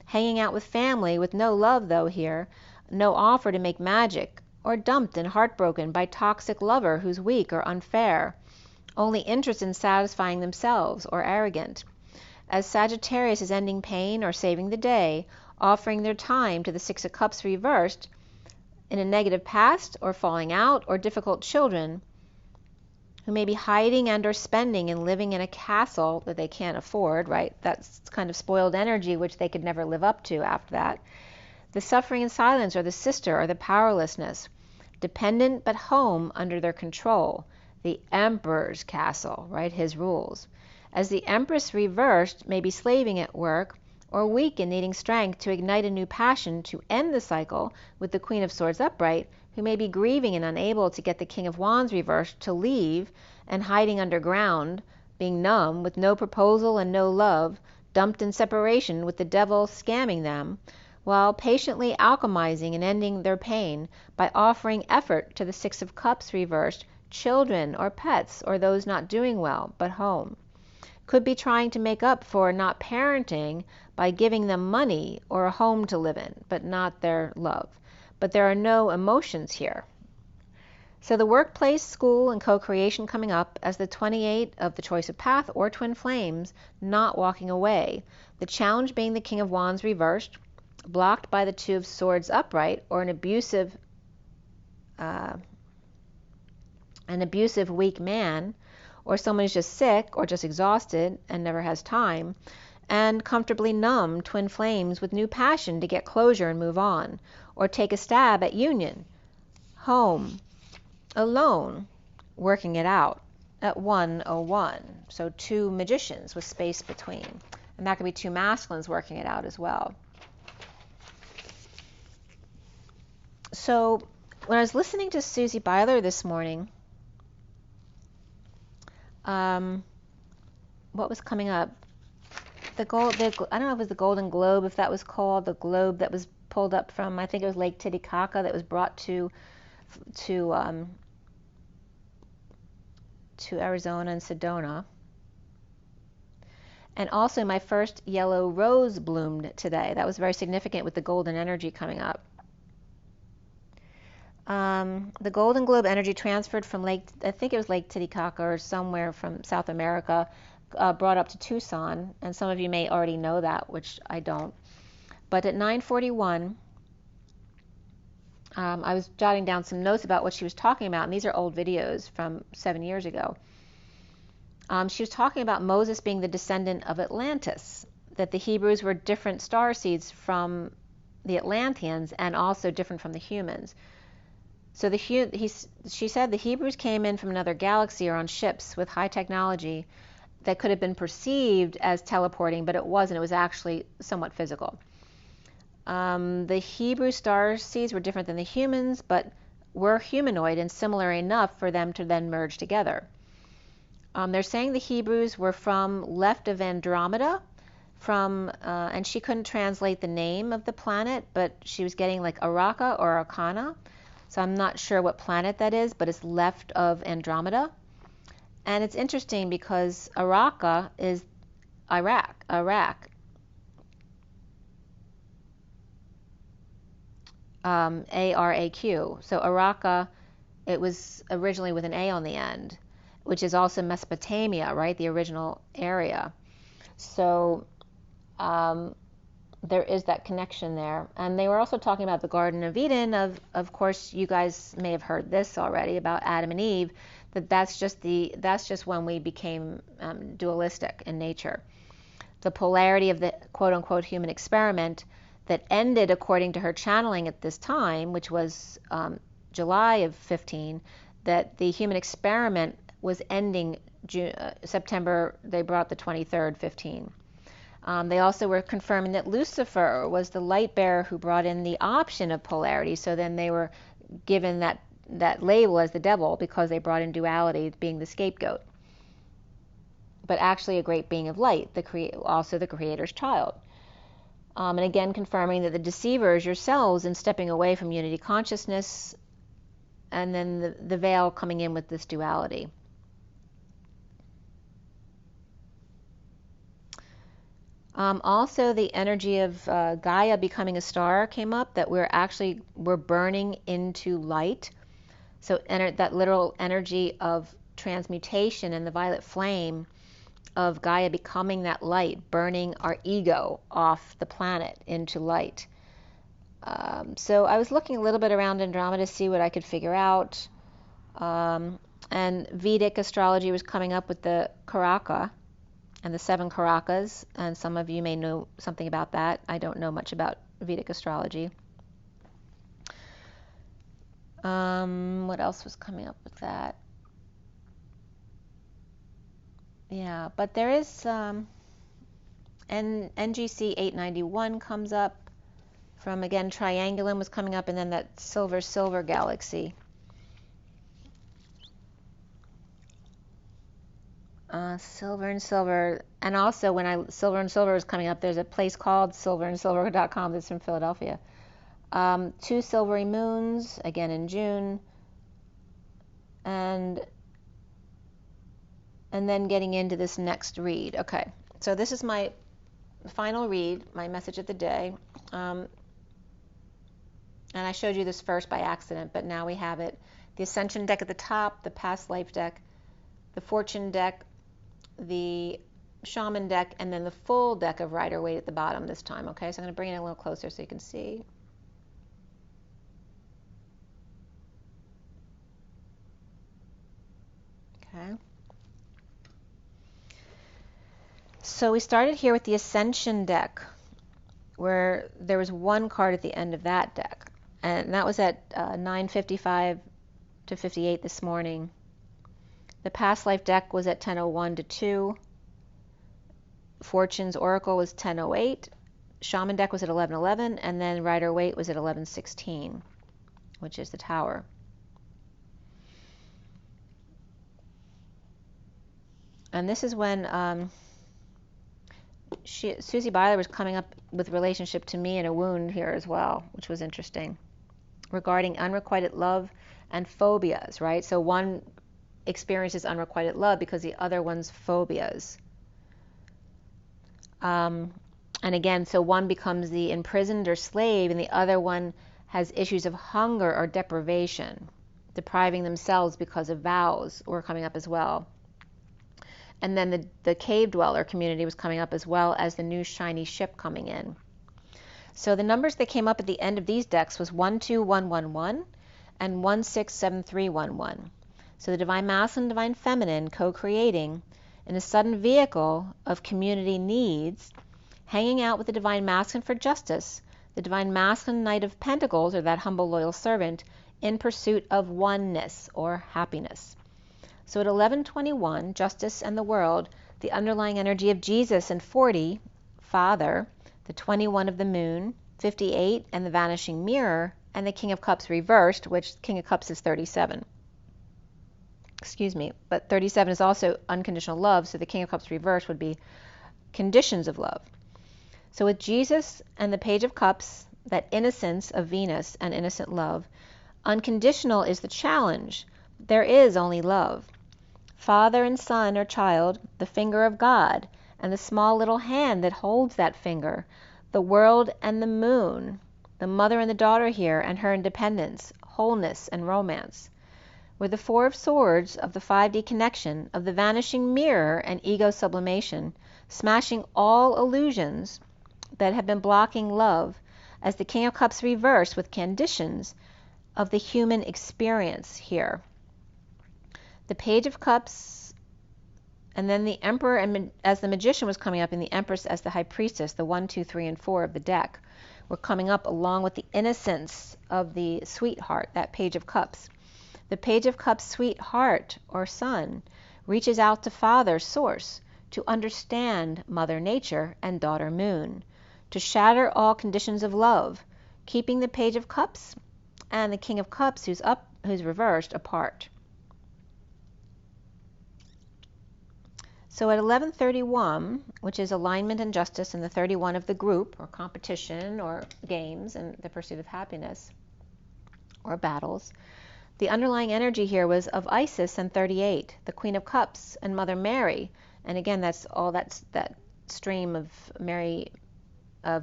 hanging out with family with no love though here, no offer to make magic, or dumped and heartbroken by toxic lover who's weak or unfair, only interested in satisfying themselves, or arrogant. As Sagittarius is ending pain or saving the day, offering their time to the Six of Cups reversed, in a negative past or falling out or difficult children, who may be hiding and or spending and living in a castle that they can't afford, right? That's kind of spoiled energy which they could never live up to after that. The suffering in silence, or the sister, or the powerlessness, dependent but home under their control. The Emperor's castle, right? His rules. As the Empress reversed may be slaving at work, or weak and needing strength to ignite a new passion to end the cycle, with the Queen of Swords upright, who may be grieving and unable to get the King of Wands reversed to leave, and hiding underground, being numb, with no proposal and no love, dumped in separation with the devil scamming them, while patiently alchemizing and ending their pain by offering effort to the Six of Cups reversed, children or pets, or those not doing well but home. Could be trying to make up for not parenting by giving them money or a home to live in, but not their love. But there are no emotions here. So the workplace, school, and co-creation coming up as the 28 of the Choice of Path or Twin Flames, not walking away. The challenge being the King of Wands reversed, blocked by the Two of Swords upright, or an abusive weak man, or someone who's just sick or just exhausted and never has time, and comfortably numb twin flames with new passion to get closure and move on, or take a stab at union, home, alone, working it out at 101. So two magicians with space between. And that could be two masculines working it out as well. So when I was listening to Susie Byler this morning, what was coming up? I don't know if it was the Golden Globe, if that was called, the globe that was pulled up from, I think it was Lake Titicaca, that was brought to Arizona and Sedona. And also my first yellow rose bloomed today. That was very significant with the golden energy coming up. The Golden Globe energy transferred from I think it was Lake Titicaca or somewhere from South America, brought up to Tucson, and some of you may already know that, which I don't. But at 9:41, I was jotting down some notes about what she was talking about, and these are old videos from 7 years ago. She was talking about Moses being the descendant of Atlantis, that the Hebrews were different star seeds from the Atlanteans and also different from the humans. So she said the Hebrews came in from another galaxy or on ships with high technology that could have been perceived as teleporting, but it wasn't. It was actually somewhat physical. The Hebrew star seeds were different than the humans, but were humanoid and similar enough for them to then merge together. They're saying the Hebrews were from left of Andromeda, and she couldn't translate the name of the planet, but she was getting like Araka or Arcana. So I'm not sure what planet that is, but it's left of Andromeda. And it's interesting because Araka is Iraq. A-R-A-Q. So Araka, it was originally with an A on the end, which is also Mesopotamia, right? The original area. So there is that connection there. And they were also talking about the Garden of Eden. Of course, you guys may have heard this already about Adam and Eve, that's just when we became dualistic in nature. The polarity of the quote-unquote human experiment that ended, according to her channeling at this time, which was July of 15, that the human experiment was ending September, they brought the 23rd, 15. They also were confirming that Lucifer was the light bearer who brought in the option of polarity. So then they were given that label as the devil because they brought in duality, being the scapegoat. But actually a great being of light, also the Creator's child. And again, confirming that the deceivers, yourselves, in stepping away from unity consciousness, and then the veil coming in with this duality. Also, the energy of Gaia becoming a star came up, that we're burning into light. So that literal energy of transmutation and the violet flame of Gaia becoming that light, burning our ego off the planet into light. So I was looking a little bit around Andromeda to see what I could figure out. And Vedic astrology was coming up with the Karaka and the 7 Karakas, and some of you may know something about that. I don't know much about Vedic astrology. What else was coming up with that? Yeah, but there is NGC 891 comes up from, again, Triangulum was coming up, and then that silver galaxy. Silver and Silver, and also when Silver and Silver was coming up, there's a place called silverandsilver.com that's from Philadelphia. 2 silvery moons, again in June, and then getting into this next read. Okay, so this is my final read, my message of the day. And I showed you this first by accident, but now we have it. The Ascension deck at the top, the Past Life deck, the Fortune deck, the Shaman deck, and then the full deck of Rider-Waite at the bottom this time. Okay, so I'm going to bring it a little closer so you can see. Okay. So we started here with the Ascension deck, where there was one card at the end of that deck, and that was at 9:55 to 58 this morning. The Past Life deck was at 10:01 to 2. Fortune's Oracle was 10:08. Shaman deck was at 11:11, and then Rider-Waite was at 11:16, which is the Tower. And this is when Susie Byler was coming up with relationship to me and a wound here as well, which was interesting, regarding unrequited love and phobias, right? So one experiences unrequited love because the other one's phobias. And again, so one becomes the imprisoned or slave, and the other one has issues of hunger or deprivation, depriving themselves because of vows were coming up as well. And then the cave dweller community was coming up, as well as the new shiny ship coming in. So the numbers that came up at the end of these decks was 12111 and 167311. So the Divine Masculine, Divine Feminine co-creating in a sudden vehicle of community needs, hanging out with the Divine Masculine for justice, the Divine Masculine Knight of Pentacles, or that humble loyal servant, in pursuit of oneness or happiness. So at 1121, Justice and the World, the underlying energy of Jesus, and 40, Father, the 21 of the Moon, 58, and the Vanishing Mirror, and the King of Cups reversed, which King of Cups is 37. Excuse me, but 37 is also unconditional love, so the King of Cups reversed would be conditions of love. So with Jesus and the Page of Cups, that innocence of Venus and innocent love, unconditional is the challenge. There is only love. Father and son or child, the finger of God, and the small little hand that holds that finger, the world and the moon, the mother and the daughter here, and her independence, wholeness, and romance. With the Four of Swords of the 5D connection, of the vanishing mirror and ego sublimation, smashing all illusions that have been blocking love, as the King of Cups reverse with conditions of the human experience here. The Page of Cups, and then the Emperor and as the Magician was coming up, and the Empress as the High Priestess, the 1, 2, 3, and 4 of the deck, were coming up along with the innocence of the Sweetheart, that Page of Cups. The Page of Cups Sweetheart, or Son, reaches out to Father Source to understand Mother Nature and Daughter Moon, to shatter all conditions of love, keeping the Page of Cups and the King of Cups, who's reversed, apart. So at 1131, which is alignment and justice, and the 31 of the group, or competition, or games, and the pursuit of happiness, or battles, the underlying energy here was of Isis and 38, the Queen of Cups and Mother Mary. And again, that's that stream of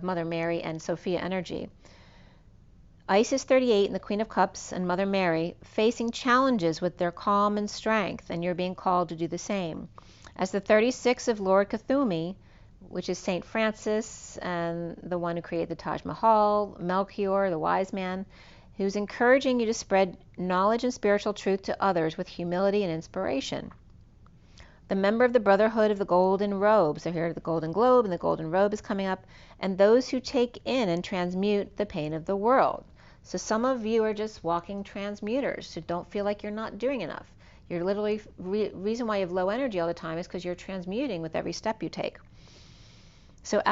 Mother Mary and Sophia energy. Isis 38 and the Queen of Cups and Mother Mary facing challenges with their calm and strength, and you're being called to do the same. As the 36 of Lord Cthulhu, which is St. Francis and the one who created the Taj Mahal, Melchior, the wise man, who's encouraging you to spread knowledge and spiritual truth to others with humility and inspiration. The member of the Brotherhood of the Golden Robe, so here the Golden Globe and the Golden Robe is coming up, and those who take in and transmute the pain of the world. So some of you are just walking transmuters who don't feel like you're not doing enough. You're literally, reason why you have low energy all the time is because you're transmuting with every step you take. So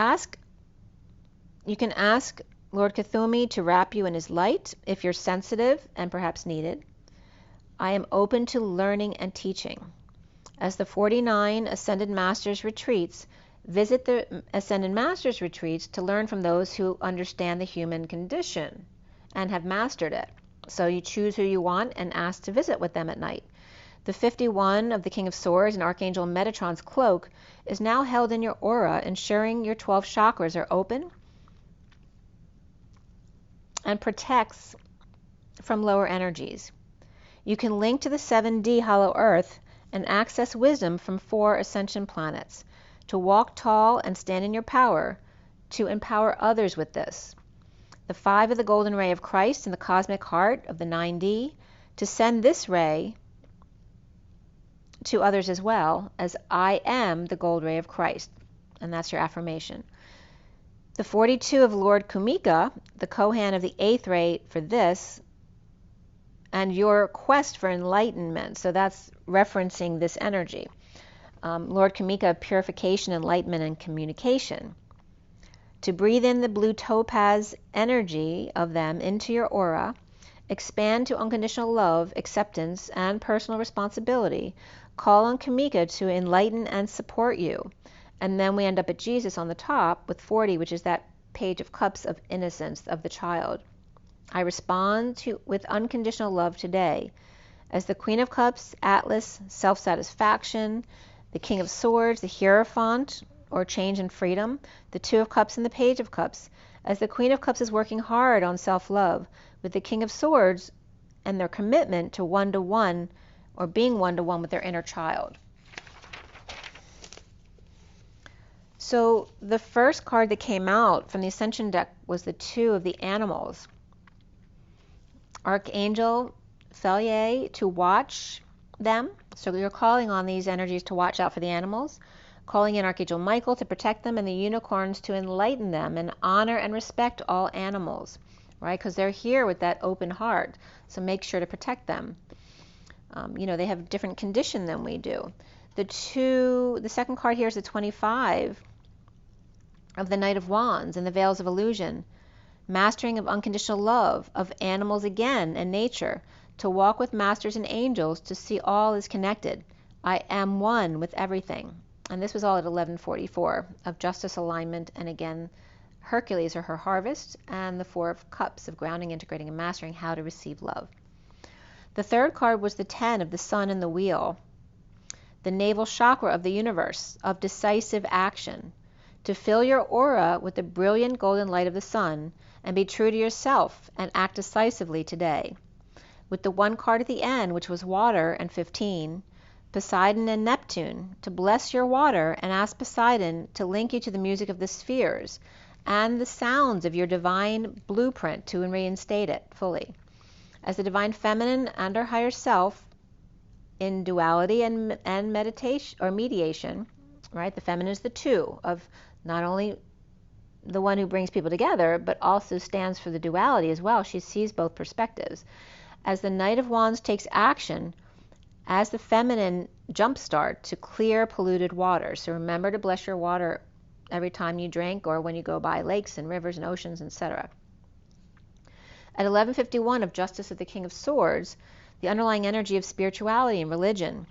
you can ask Lord Cthulhu to wrap you in his light if you're sensitive and perhaps needed. I am open to learning and teaching. As the 49 Ascended Masters retreats, visit the Ascended Masters retreats to learn from those who understand the human condition and have mastered it. So you choose who you want and ask to visit with them at night. The 51 of the King of Swords and Archangel Metatron's cloak is now held in your aura, ensuring your 12 chakras are open and protects from lower energies. You can link to the 7D Hollow Earth and access wisdom from 4 ascension planets to walk tall and stand in your power, to empower others with this. The 5 of the Golden Ray of Christ and the Cosmic Heart of the 9D, to send this ray to others as well, as I am the Gold Ray of Christ. And that's your affirmation. The 42 of Lord Kumika, the Kohan of the 8th ray for this, and your quest for enlightenment. So that's referencing this energy. Lord Kumika, purification, enlightenment, and communication. To breathe in the blue topaz energy of them into your aura, expand to unconditional love, acceptance, and personal responsibility. Call on Kumika to enlighten and support you And then we end up at Jesus on the top with 40, which is that page of cups of innocence of the child. I respond with unconditional love today. As the Queen of Cups, Atlas, self-satisfaction, the King of Swords, the Hierophant, or change and freedom, the Two of Cups and the Page of Cups. As the Queen of Cups is working hard on self-love, with the King of Swords and their commitment to one-to-one, or being one-to-one with their inner child. So the first card that came out from the Ascension deck was the Two of the Animals. Archangel Felier to watch them. So you're calling on these energies to watch out for the animals, calling in Archangel Michael to protect them, and the unicorns to enlighten them and honor and respect all animals, right? Because they're here with that open heart, so make sure to protect them. They have a different condition than we do. The second card here is the 25 of the Knight of Wands and the Veils of Illusion. Mastering of unconditional love of animals again and nature, to walk with masters and angels, to see all is connected. I am one with everything. And this was all at 1144 of justice, alignment, and again, Hercules or her harvest, and the Four of Cups of grounding, integrating, and mastering how to receive love. The third card was the 10 of the Sun and the Wheel, the navel chakra of the universe, of decisive action, to fill your aura with the brilliant golden light of the sun, and be true to yourself and act decisively today. With the one card at the end, which was water, and 15, Poseidon and Neptune, to bless your water and ask Poseidon to link you to the music of the spheres and the sounds of your divine blueprint to reinstate it fully. As the divine feminine and our higher self in duality and meditation or mediation, right? The feminine is the two of not only the one who brings people together, but also stands for the duality as well. She sees both perspectives. As the Knight of Wands takes action, as the feminine jumpstart to clear polluted water. So remember to bless your water every time you drink or when you go by lakes and rivers and oceans, etc. At 1151 of Justice of the King of Swords, the underlying energy of spirituality and religion,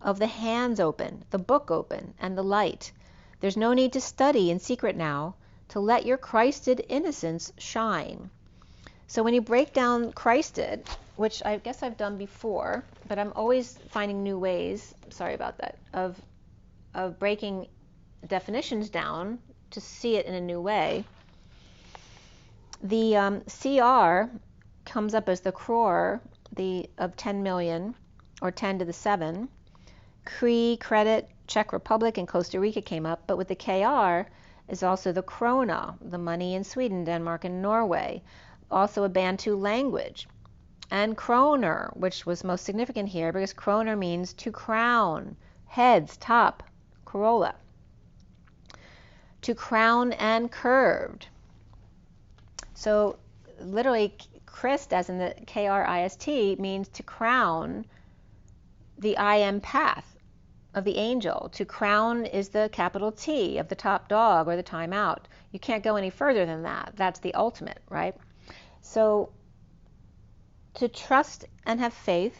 of the hands open, the book open, and the light. There's no need to study in secret now, to let your Christed innocence shine. So when you break down Christed, which I guess I've done before, but I'm always finding new ways, sorry about that, of breaking definitions down to see it in a new way. The CR comes up as the crore of 10 million, or 10 to the 7. Cree, credit, Czech Republic, and Costa Rica came up, but with the KR is also the krona, the money in Sweden, Denmark, and Norway, also a Bantu language. And kroner, which was most significant here because kroner means to crown, heads, top, corolla. To crown and curved. So literally, Christ, as in the K-R-I-S-T, means to crown the I am path of the angel. To crown is the capital T of the top dog or the time out. You can't go any further than that. That's the ultimate, right? So to trust and have faith,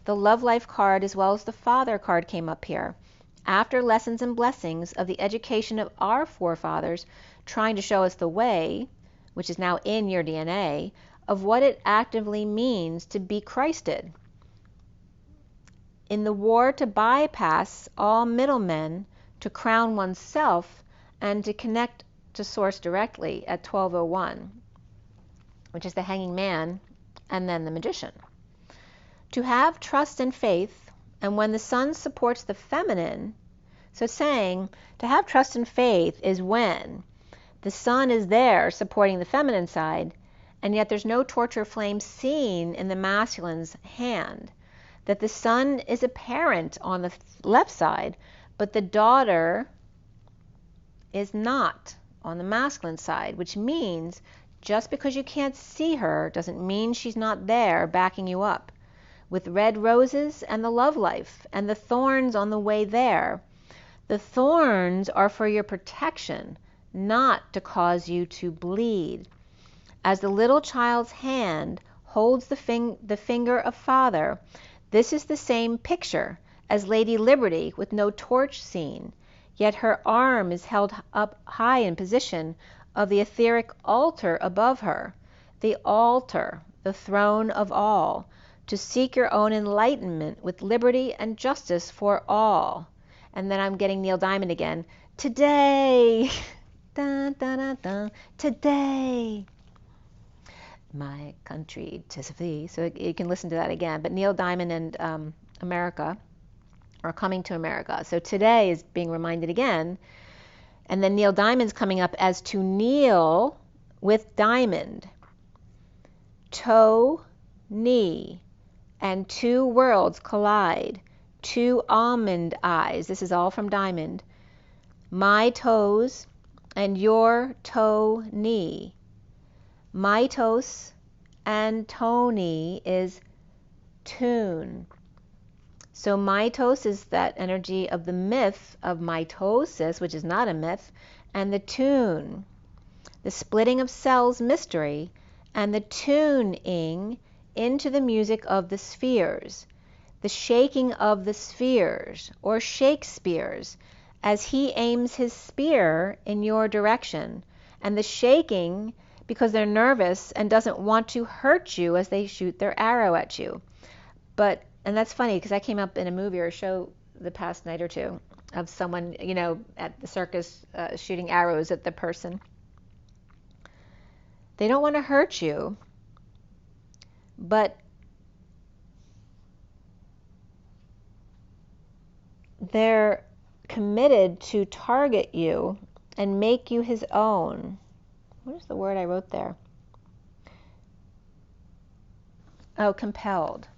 the love life card as well as the father card came up here. After lessons and blessings of the education of our forefathers trying to show us the way, which is now in your DNA, of what it actively means to be Christed. In the war to bypass all middlemen, to crown oneself, and to connect to Source directly at 1201, which is the hanging man, and then the magician. To have trust and faith, and when the sun supports the feminine, so it's saying to have trust and faith is when the sun is there supporting the feminine side, and yet there's no torture flame seen in the masculine's hand. That the sun is apparent on the left side, but the daughter is not on the masculine side, which means just because you can't see her doesn't mean she's not there backing you up. With red roses and the love life and the thorns on the way there. The thorns are for your protection, not to cause you to bleed. As the little child's hand holds the finger of father, this is the same picture as Lady Liberty with no torch seen. yet her arm is held up high in position of the etheric altar above her, the altar, the throne of all, to seek your own enlightenment with liberty and justice for all. And then I'm getting Neil Diamond again. Today, dun, dun, dun, dun, today, my country, 'tis of thee. So you can listen to that again. But Neil Diamond and America are coming to America. So today is being reminded again. And then Neil Diamond's coming up as to kneel with diamond, toe, knee, and two worlds collide, two almond eyes. This is all from Diamond. My toes and your toe knee. Mitos and Tony is tune. So mitos is that energy of the myth of mitosis, which is not a myth, and the tune, the splitting of cells mystery, and the tuning into the music of the spheres, the shaking of the spheres, or Shakespeare's, as he aims his spear in your direction, and the shaking because they're nervous and doesn't want to hurt you as they shoot their arrow at you. And that's funny because I came up in a movie or a show the past night or two of someone, at the circus shooting arrows at the person. They don't want to hurt you, but they're committed to target you and make you his own. What is the word I wrote there? Oh, compelled.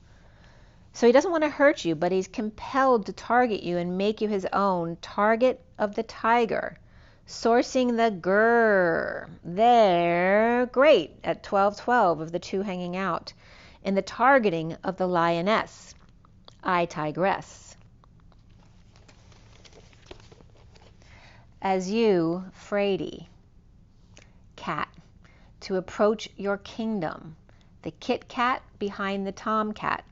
So he doesn't want to hurt you, but he's compelled to target you and make you his own. Target of the tiger. Sourcing the grrr. They're great at 12-12 of the two hanging out. In the targeting of the lioness. I tigress. As you, Frady, cat, to approach your kingdom. The Kit Kat behind the tomcat.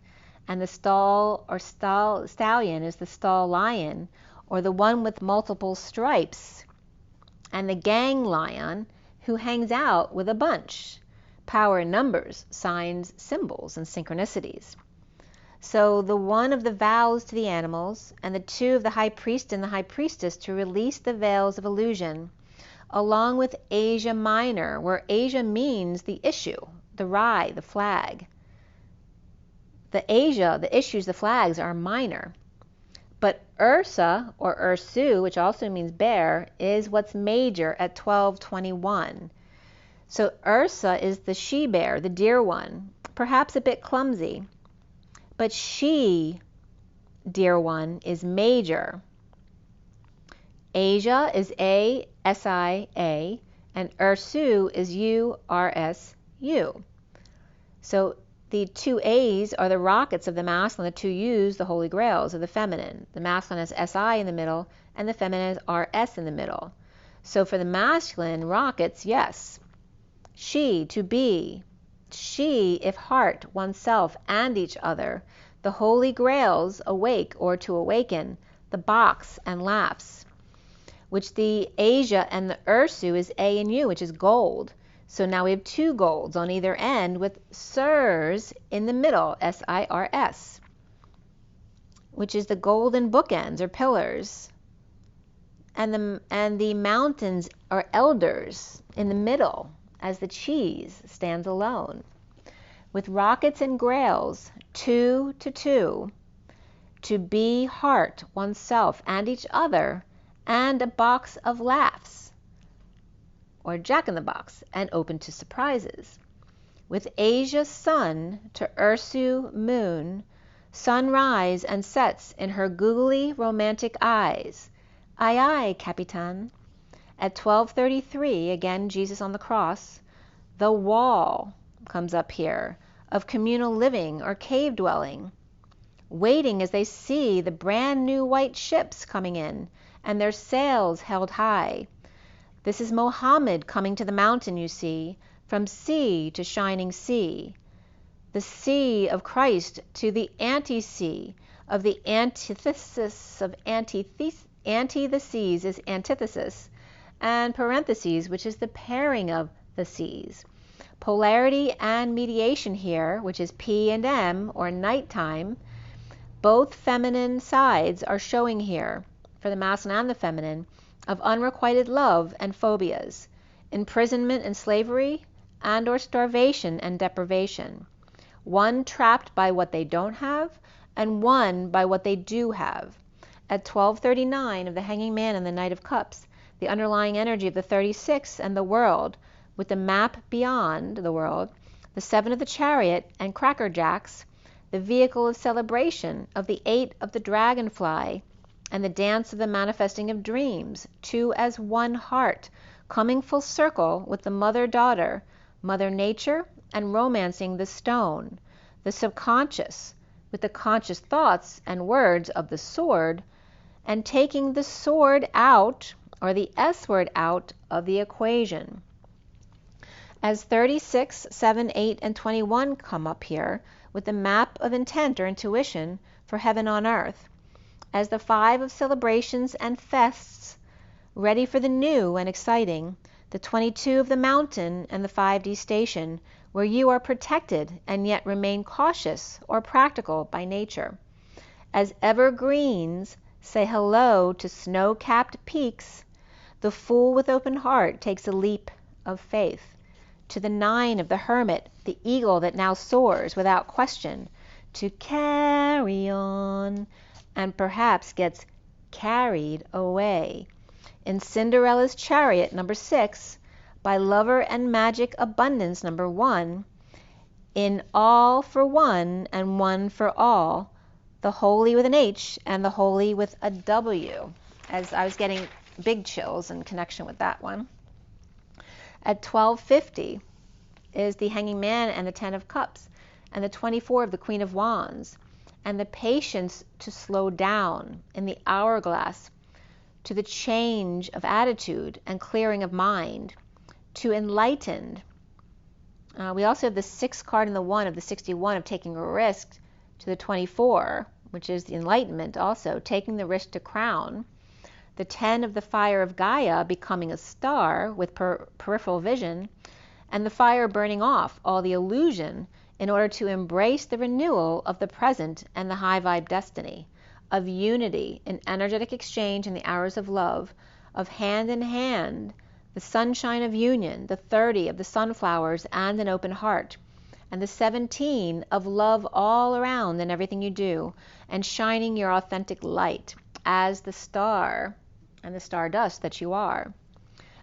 And the stallion is the stall lion, or the one with multiple stripes. And the gang lion, who hangs out with a bunch. Power in numbers, signs, symbols, and synchronicities. So the one of the vows to the animals, and the two of the high priest and the high priestess to release the veils of illusion, along with Asia Minor, where Asia means the issue, the rye, the flag. The Asia, the issues, the flags are minor. But Ursa, or Ursu, which also means bear, is what's major at 12-21. So Ursa is the she-bear, the dear one, perhaps a bit clumsy. But she, dear one, is major. Asia is A-S-I-A, and Ursu is U-R-S-U. So the two A's are the rockets of the masculine, the two U's, the holy grails of the feminine. The masculine has S-I in the middle, and the feminine has R-S in the middle. So for the masculine, rockets, yes. She, to be. She, if heart, oneself, and each other. The holy grails, awake or to awaken. The box and laughs. Which the Asia and the Ursu is A and U, which is gold. So now we have two golds on either end with sirs in the middle, S-I-R-S, which is the golden bookends or pillars. And the mountains are elders in the middle as the cheese stands alone. With rockets and grails, 2 to 2, to be heart, oneself, and each other, and a box of laughs. Or Jack-in-the-Box, and open to surprises. With Asia sun to Ursu moon, sunrise and sets in her googly romantic eyes. Aye, aye, Capitan. At 12:33, again Jesus on the cross, the wall comes up here of communal living or cave dwelling, waiting as they see the brand new white ships coming in and their sails held high. This is Mohammed coming to the mountain, you see, from sea to shining sea. The sea of Christ to the anti-sea of the antithesis of Anti the C's is antithesis, and parentheses, which is the pairing of the C's. Polarity and mediation here, which is P and M, or nighttime, both feminine sides are showing here, for the masculine and the feminine, of unrequited love and phobias, imprisonment and slavery, and or starvation and deprivation. One trapped by what they don't have, and one by what they do have. At 1239 of the Hanging Man and the Knight of Cups, the underlying energy of the 36 and the world, with the map beyond the world, the 7 of the Chariot and Cracker Jacks, the vehicle of celebration of the 8 of the Dragonfly, and the dance of the manifesting of dreams, two as one heart, coming full circle with the mother-daughter, Mother Nature, and romancing the stone, the subconscious, with the conscious thoughts and words of the sword, and taking the sword out, or the S word out, of the equation. As 36, 7, 8, and 21 come up here, with the map of intent or intuition for heaven on earth, as the 5 of celebrations and fests, ready for the new and exciting, the 22 of the mountain and the 5D station, where you are protected and yet remain cautious or practical by nature. As evergreens say hello to snow-capped peaks, the fool with open heart takes a leap of faith. To the 9 of the hermit, the eagle that now soars without question, to carry on, and perhaps gets carried away. In Cinderella's chariot, number 6, by lover and magic abundance, number 1, in all for one and one for all, the holy with an H and the holy with a W, as I was getting big chills in connection with that one. At 1250 is the Hanging Man and the 10 of Cups, and the 24 of the Queen of Wands, and the patience to slow down in the hourglass, to the change of attitude and clearing of mind, to enlightened. We also have the 6 card and the 1 of the 61 of taking a risk, to the 24, which is the enlightenment also, taking the risk to crown. The 10 of the fire of Gaia, becoming a star with peripheral vision, and the fire burning off all the illusion in order to embrace the renewal of the present and the high vibe destiny, of unity in energetic exchange in the hours of love, of hand in hand, the sunshine of union, the 30 of the sunflowers and an open heart, and the 17 of love all around in everything you do, and shining your authentic light as the star and the stardust that you are.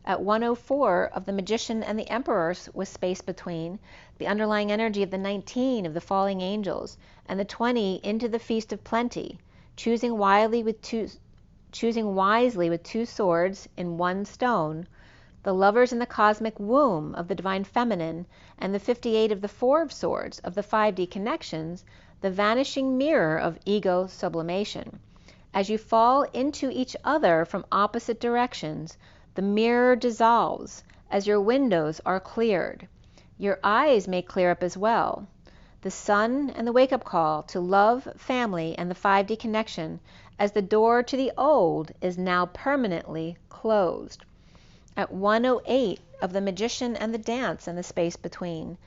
At 104 of the Magician and the Emperors, with space between, the underlying energy of the 19 of the falling angels, and the 20 into the feast of plenty, choosing wisely with two swords in one stone, the lovers in the cosmic womb of the divine feminine, and the 58 of the 4 of swords of the 5D connections, the vanishing mirror of ego sublimation. As you fall into each other from opposite directions, the mirror dissolves as your windows are cleared. Your eyes may clear up as well. The sun and the wake-up call to love, family, and the 5D connection, as the door to the old is now permanently closed. At 108 of the Magician and the dance and the space between,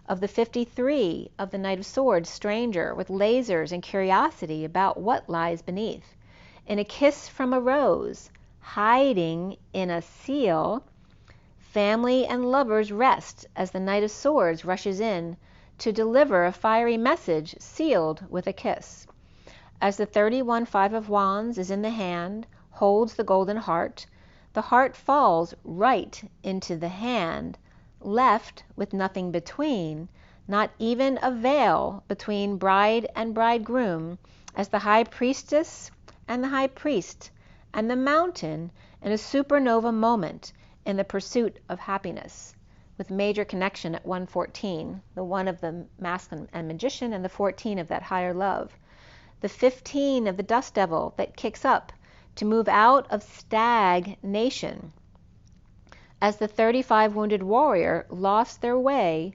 of the 53 of the Knight of Swords, stranger with lasers and curiosity about what lies beneath. In a kiss from a rose, hiding in a seal, family and lovers rest as the Knight of Swords rushes in to deliver a fiery message sealed with a kiss. As the 31 5 of Wands is in the hand, holds the golden heart, the heart falls right into the hand, left with nothing between, not even a veil between bride and bridegroom, as the high priestess and the high priest and the mountain in a supernova moment in the pursuit of happiness, with major connection at 114, the 1 of the masculine and magician, and the 14 of that higher love. The 15 of the dust devil that kicks up to move out of stagnation, as the 35 wounded warrior lost their way,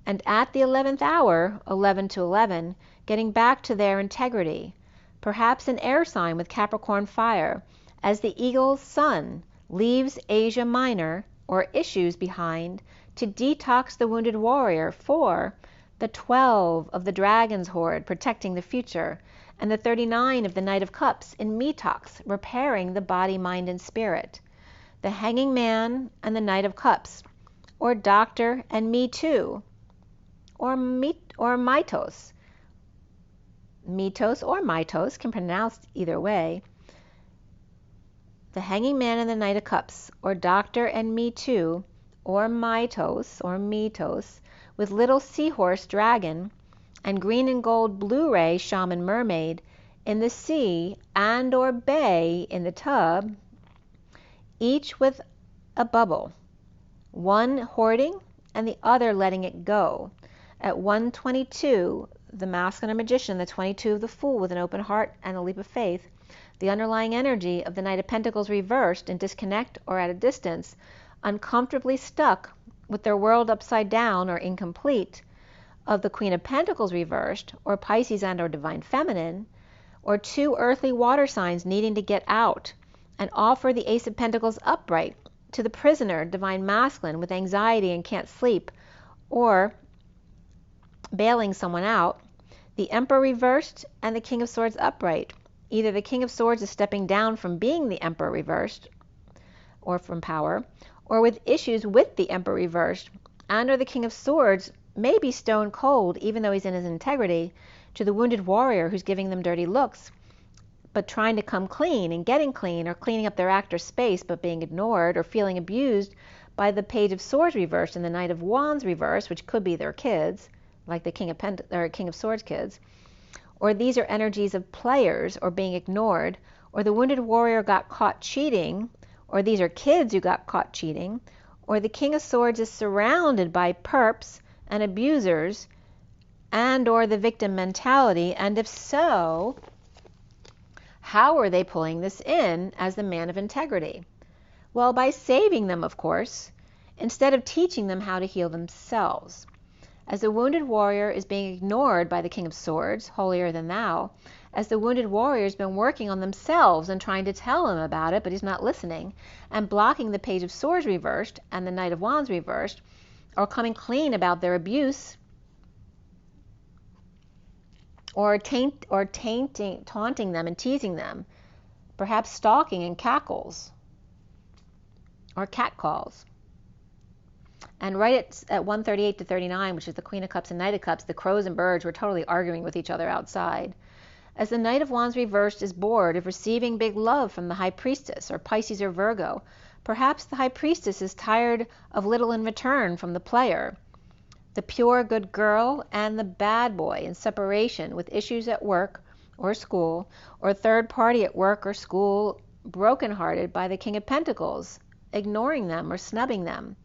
and at the 11th hour, 11 to 11, getting back to their integrity, perhaps an air sign with Capricorn fire, as the eagle's sun leaves Asia Minor or issues behind to detox the wounded warrior for the 12 of the dragon's horde protecting the future, and the 39 of the Knight of Cups in Metox repairing the body, mind, and spirit. The Hanging Man and the Knight of Cups, or Doctor and Me Too, or Mitos. Mitos or Mitos can pronounce either way. The Hanging Man and the Knight of Cups, or Doctor and Me Too, or Mitos, with little seahorse dragon and green and gold Blu-ray shaman mermaid in the sea and or bay in the tub, each with a bubble, one hoarding and the other letting it go. At 122, the masculine magician, the 22 of the fool with an open heart and a leap of faith, the underlying energy of the Knight of Pentacles reversed in disconnect or at a distance, uncomfortably stuck with their world upside down or incomplete, of the Queen of Pentacles reversed, or Pisces and or Divine Feminine, or two earthly water signs needing to get out and offer the Ace of Pentacles upright to the prisoner, Divine Masculine, with anxiety and can't sleep, or bailing someone out, the Emperor reversed and the King of Swords upright. Either the King of Swords is stepping down from being the Emperor reversed, or from power, or with issues with the Emperor reversed, and or the King of Swords may be stone cold, even though he's in his integrity, to the wounded warrior who's giving them dirty looks, but trying to come clean and getting clean, or cleaning up their act or space but being ignored, or feeling abused by the Page of Swords reversed and the Knight of Wands reversed, which could be their kids, like the King of Swords kids. Or these are energies of players or being ignored, or the wounded warrior got caught cheating, or these are kids who got caught cheating, or the King of Swords is surrounded by perps and abusers, and or the victim mentality, and if so, how are they pulling this in as the man of integrity? Well, by saving them, of course, instead of teaching them how to heal themselves. As the wounded warrior is being ignored by the King of Swords, holier than thou, as the wounded warrior has been working on themselves and trying to tell him about it, but he's not listening, and blocking the Page of Swords reversed and the Knight of Wands reversed, or coming clean about their abuse, or taunting them and teasing them, perhaps stalking and cackles, or catcalls. And right at 138 to 39, which is the Queen of Cups and Knight of Cups, the crows and birds were totally arguing with each other outside. As the Knight of Wands reversed is bored of receiving big love from the High Priestess, or Pisces or Virgo, perhaps the High Priestess is tired of little in return from the player, the pure good girl and the bad boy in separation with issues at work or school, or third party at work or school, brokenhearted by the King of Pentacles, ignoring them or snubbing them.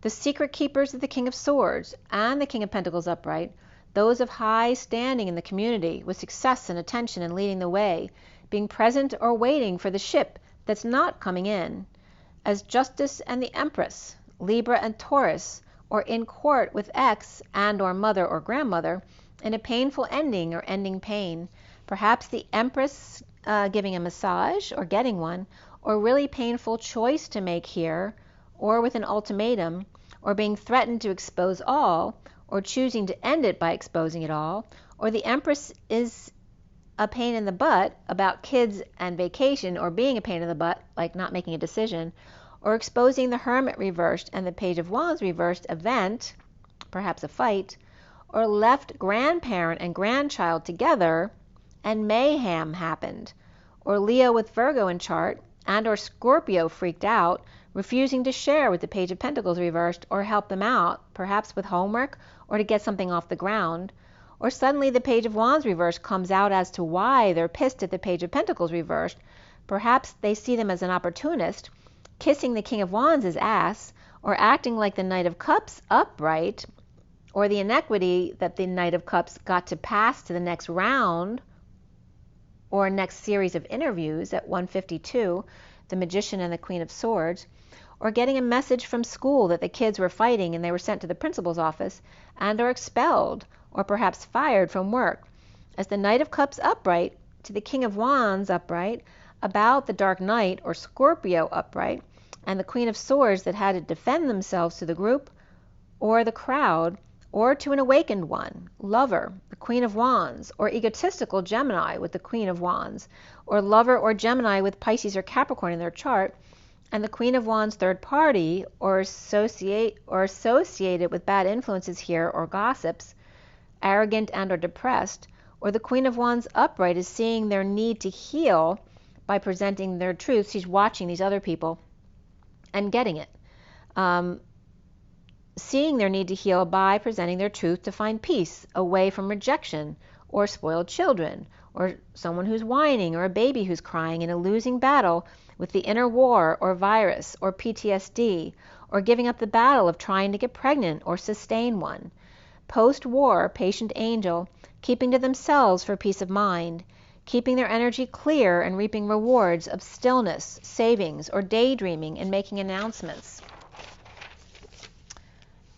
The secret keepers of the King of Swords and the King of Pentacles upright, those of high standing in the community with success and attention and leading the way, being present or waiting for the ship that's not coming in, as Justice and the Empress, Libra and Taurus, or in court with ex and or mother or grandmother in a painful ending or ending pain, perhaps the Empress giving a massage or getting one, or really painful choice to make here, or with an ultimatum, or being threatened to expose all, or choosing to end it by exposing it all, or the Empress is a pain in the butt about kids and vacation, or being a pain in the butt, like not making a decision, or exposing the Hermit reversed and the Page of Wands reversed event, perhaps a fight, or left grandparent and grandchild together and mayhem happened, or Leo with Virgo in chart and or Scorpio freaked out, refusing to share with the Page of Pentacles reversed or help them out, perhaps with homework or to get something off the ground, or suddenly the Page of Wands reversed comes out as to why they're pissed at the Page of Pentacles reversed. Perhaps they see them as an opportunist, kissing the King of Wands' ass, or acting like the Knight of Cups upright, or the inequity that the Knight of Cups got to pass to the next round or next series of interviews at 152, the Magician and the Queen of Swords, or getting a message from school that the kids were fighting and they were sent to the principal's office and or expelled or perhaps fired from work, as the Knight of Cups upright to the King of Wands upright, about the Dark Knight or Scorpio upright, and the Queen of Swords that had to defend themselves to the group or the crowd, or to an awakened one, lover, the Queen of Wands, or egotistical Gemini with the Queen of Wands, or lover or Gemini with Pisces or Capricorn in their chart, and the Queen of Wands third party, or associated with bad influences here or gossips, arrogant and or depressed, or the Queen of Wands upright is seeing their need to heal by presenting their truth. She's watching these other people and getting it. Seeing their need to heal by presenting their truth to find peace away from rejection or spoiled children or someone who's whining or a baby who's crying in a losing battle with the inner war or virus or PTSD or giving up the battle of trying to get pregnant or sustain one. Post-war patient angel, keeping to themselves for peace of mind, keeping their energy clear and reaping rewards of stillness, savings, or daydreaming and making announcements.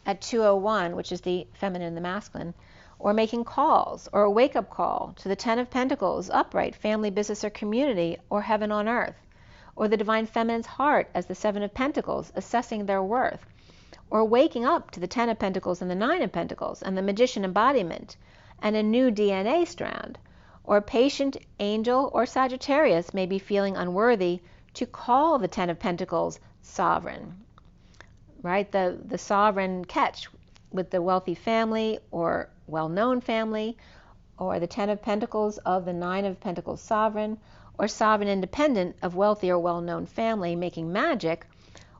At 201, which is the feminine and the masculine, or making calls, or a wake-up call to the Ten of Pentacles, upright, family, business, or community, or heaven on earth, or the divine feminine's heart as the Seven of Pentacles, assessing their worth, or waking up to the Ten of Pentacles and the Nine of Pentacles, and the Magician embodiment, and a new DNA strand, or patient angel or Sagittarius may be feeling unworthy to call the Ten of Pentacles sovereign. Right, the sovereign catch with the wealthy family or well-known family, or the Ten of Pentacles of the Nine of Pentacles sovereign, or sovereign independent of wealthy or well-known family making magic,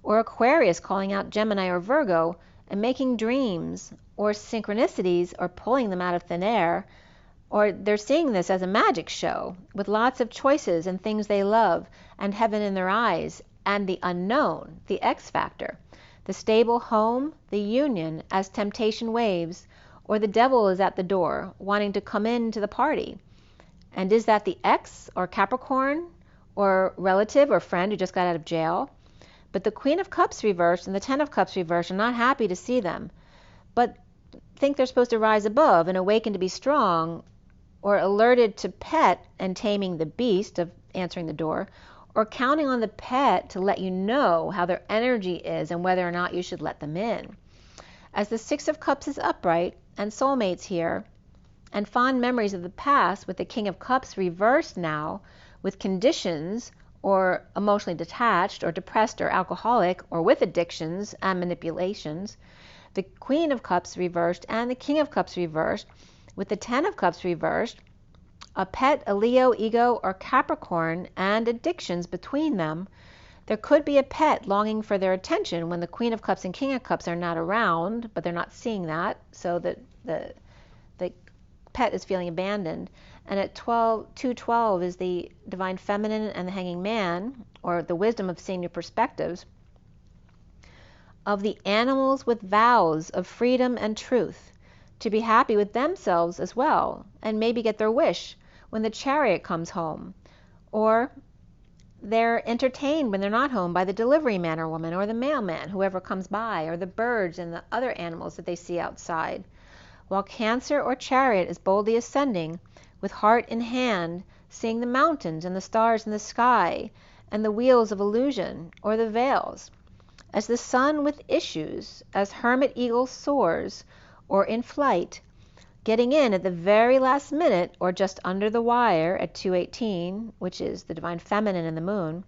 or Aquarius calling out Gemini or Virgo and making dreams or synchronicities or pulling them out of thin air, or they're seeing this as a magic show with lots of choices and things they love and heaven in their eyes and the unknown, the X factor. The stable home, the union as temptation waves, or the devil is at the door wanting to come into the party. And is that the ex or Capricorn or relative or friend who just got out of jail? But the Queen of Cups reversed and the Ten of Cups reversed are not happy to see them, but think they're supposed to rise above and awaken to be strong, or alerted to pet and taming the beast of answering the door, or counting on the pet to let you know how their energy is and whether or not you should let them in. As the Six of Cups is upright, and soulmates here, and fond memories of the past with the King of Cups reversed now, with conditions, or emotionally detached, or depressed, or alcoholic, or with addictions and manipulations, the Queen of Cups reversed, and the King of Cups reversed, with the Ten of Cups reversed, a pet, a Leo, ego, or Capricorn, and addictions between them. There could be a pet longing for their attention when the Queen of Cups and King of Cups are not around, but they're not seeing that, so that the pet is feeling abandoned. And at 212 is the Divine Feminine and the Hanging Man, or the wisdom of seeing new perspectives, of the animals with vows of freedom and truth, to be happy with themselves as well, and maybe get their wish when the chariot comes home, or they're entertained when they're not home by the delivery man or woman, or the mailman, whoever comes by, or the birds and the other animals that they see outside. While Cancer or Chariot is boldly ascending, with heart in hand, seeing the mountains and the stars in the sky, and the wheels of illusion, or the veils. As the sun with issues, as hermit eagle soars, or in flight, getting in at the very last minute or just under the wire at 218, which is the Divine Feminine and the Moon,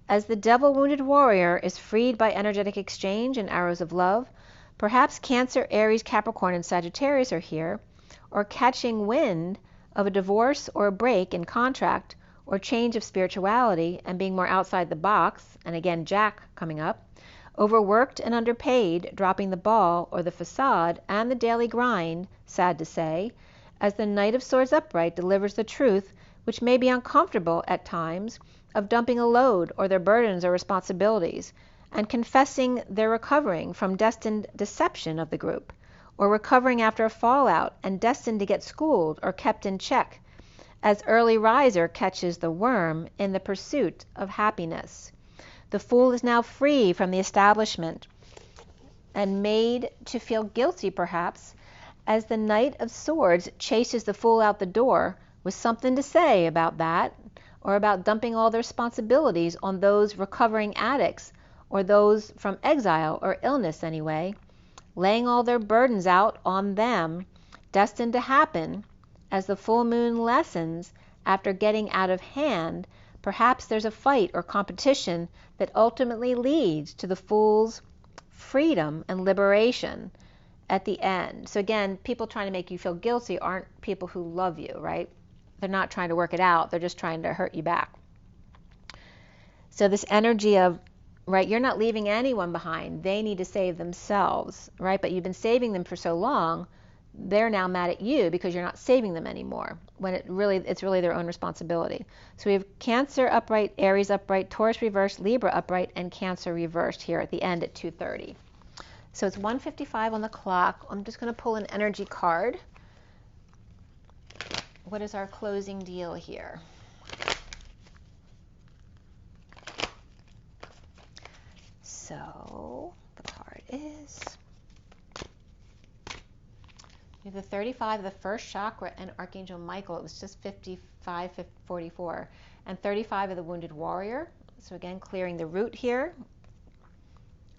as the devil-wounded warrior is freed by energetic exchange and arrows of love. Perhaps Cancer, Aries, Capricorn, and Sagittarius are here, or catching wind of a divorce or a break in contract or change of spirituality and being more outside the box, and again Jack coming up, overworked and underpaid, dropping the ball or the facade and the daily grind, sad to say, as the Knight of Swords upright delivers the truth, which may be uncomfortable at times, of dumping a load or their burdens or responsibilities, and confessing they're recovering from destined deception of the group, or recovering after a fallout and destined to get schooled or kept in check, as early riser catches the worm in the pursuit of happiness. The Fool is now free from the establishment and made to feel guilty, perhaps, as the Knight of Swords chases the Fool out the door with something to say about that, or about dumping all the responsibilities on those recovering addicts or those from exile or illness anyway, laying all their burdens out on them, destined to happen as the full moon lessens after getting out of hand. Perhaps there's a fight or competition that ultimately leads to the Fool's freedom and liberation at the end. So again, people trying to make you feel guilty aren't people who love you, right? They're not trying to work it out. They're just trying to hurt you back. So this energy of, right, you're not leaving anyone behind. They need to save themselves, right? But you've been saving them for so long, they're now mad at you because you're not saving them anymore, when it's really their own responsibility. So we have Cancer upright, Aries upright, Taurus reversed, Libra upright, and Cancer reversed here at the end at 2:30. So it's 1:55 on the clock. I'm just going to pull an energy card. What is our closing deal here? So the card is, we have the 35 of the first chakra and Archangel Michael. It was just 55-44. And 35 of the Wounded Warrior. So again, clearing the root here.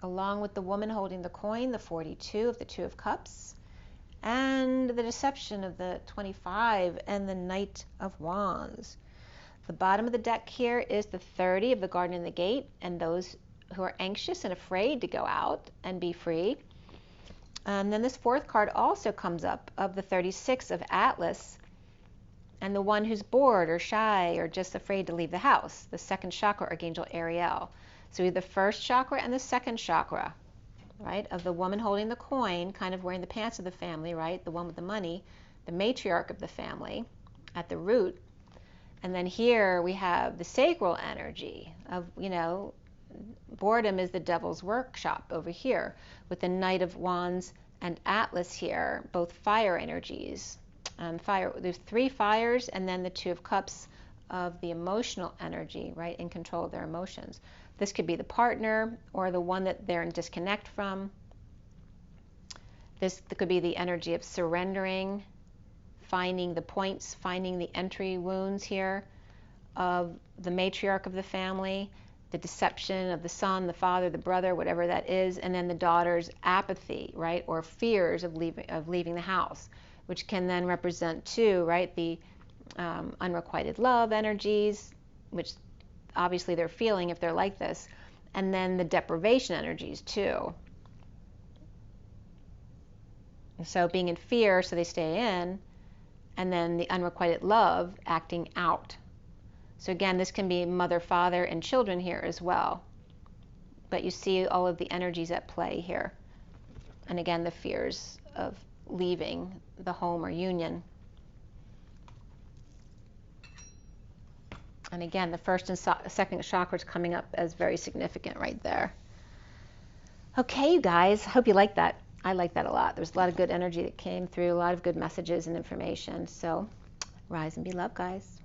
Along with the woman holding the coin, the 42 of the Two of Cups. And the deception of the 25 and the Knight of Wands. The bottom of the deck here is the 30 of the Garden and the Gate, and those who are anxious and afraid to go out and be free. And then this fourth card also comes up of the 36 of Atlas, and the one who's bored or shy or just afraid to leave the house, the second chakra, Archangel Ariel. So we have the first chakra and the second chakra, right, of the woman holding the coin, kind of wearing the pants of the family, right, the one with the money, the matriarch of the family at the root. And then here we have the sacral energy of, you know, boredom is the devil's workshop over here, with the Knight of Wands and Atlas here, both fire energies. Fire, there's 3 fires, and then the Two of Cups of the emotional energy, right, in control of their emotions. This could be the partner or the one that they're in disconnect from. This could be the energy of surrendering, finding the points, finding the entry wounds here of the matriarch of the family, the deception of the son, the father, the brother, whatever that is, and then the daughter's apathy, right, or fears of leaving the house, which can then represent too, right, the unrequited love energies, which obviously they're feeling if they're like this, and then the deprivation energies too. So being in fear, so they stay in, and then the unrequited love acting out. So again, this can be mother, father, and children here as well. But you see all of the energies at play here. And again, the fears of leaving the home or union. And again, the first and second chakras coming up as very significant right there. Okay, you guys, hope you like that. I like that a lot. There's a lot of good energy that came through, a lot of good messages and information. So rise and be loved, guys.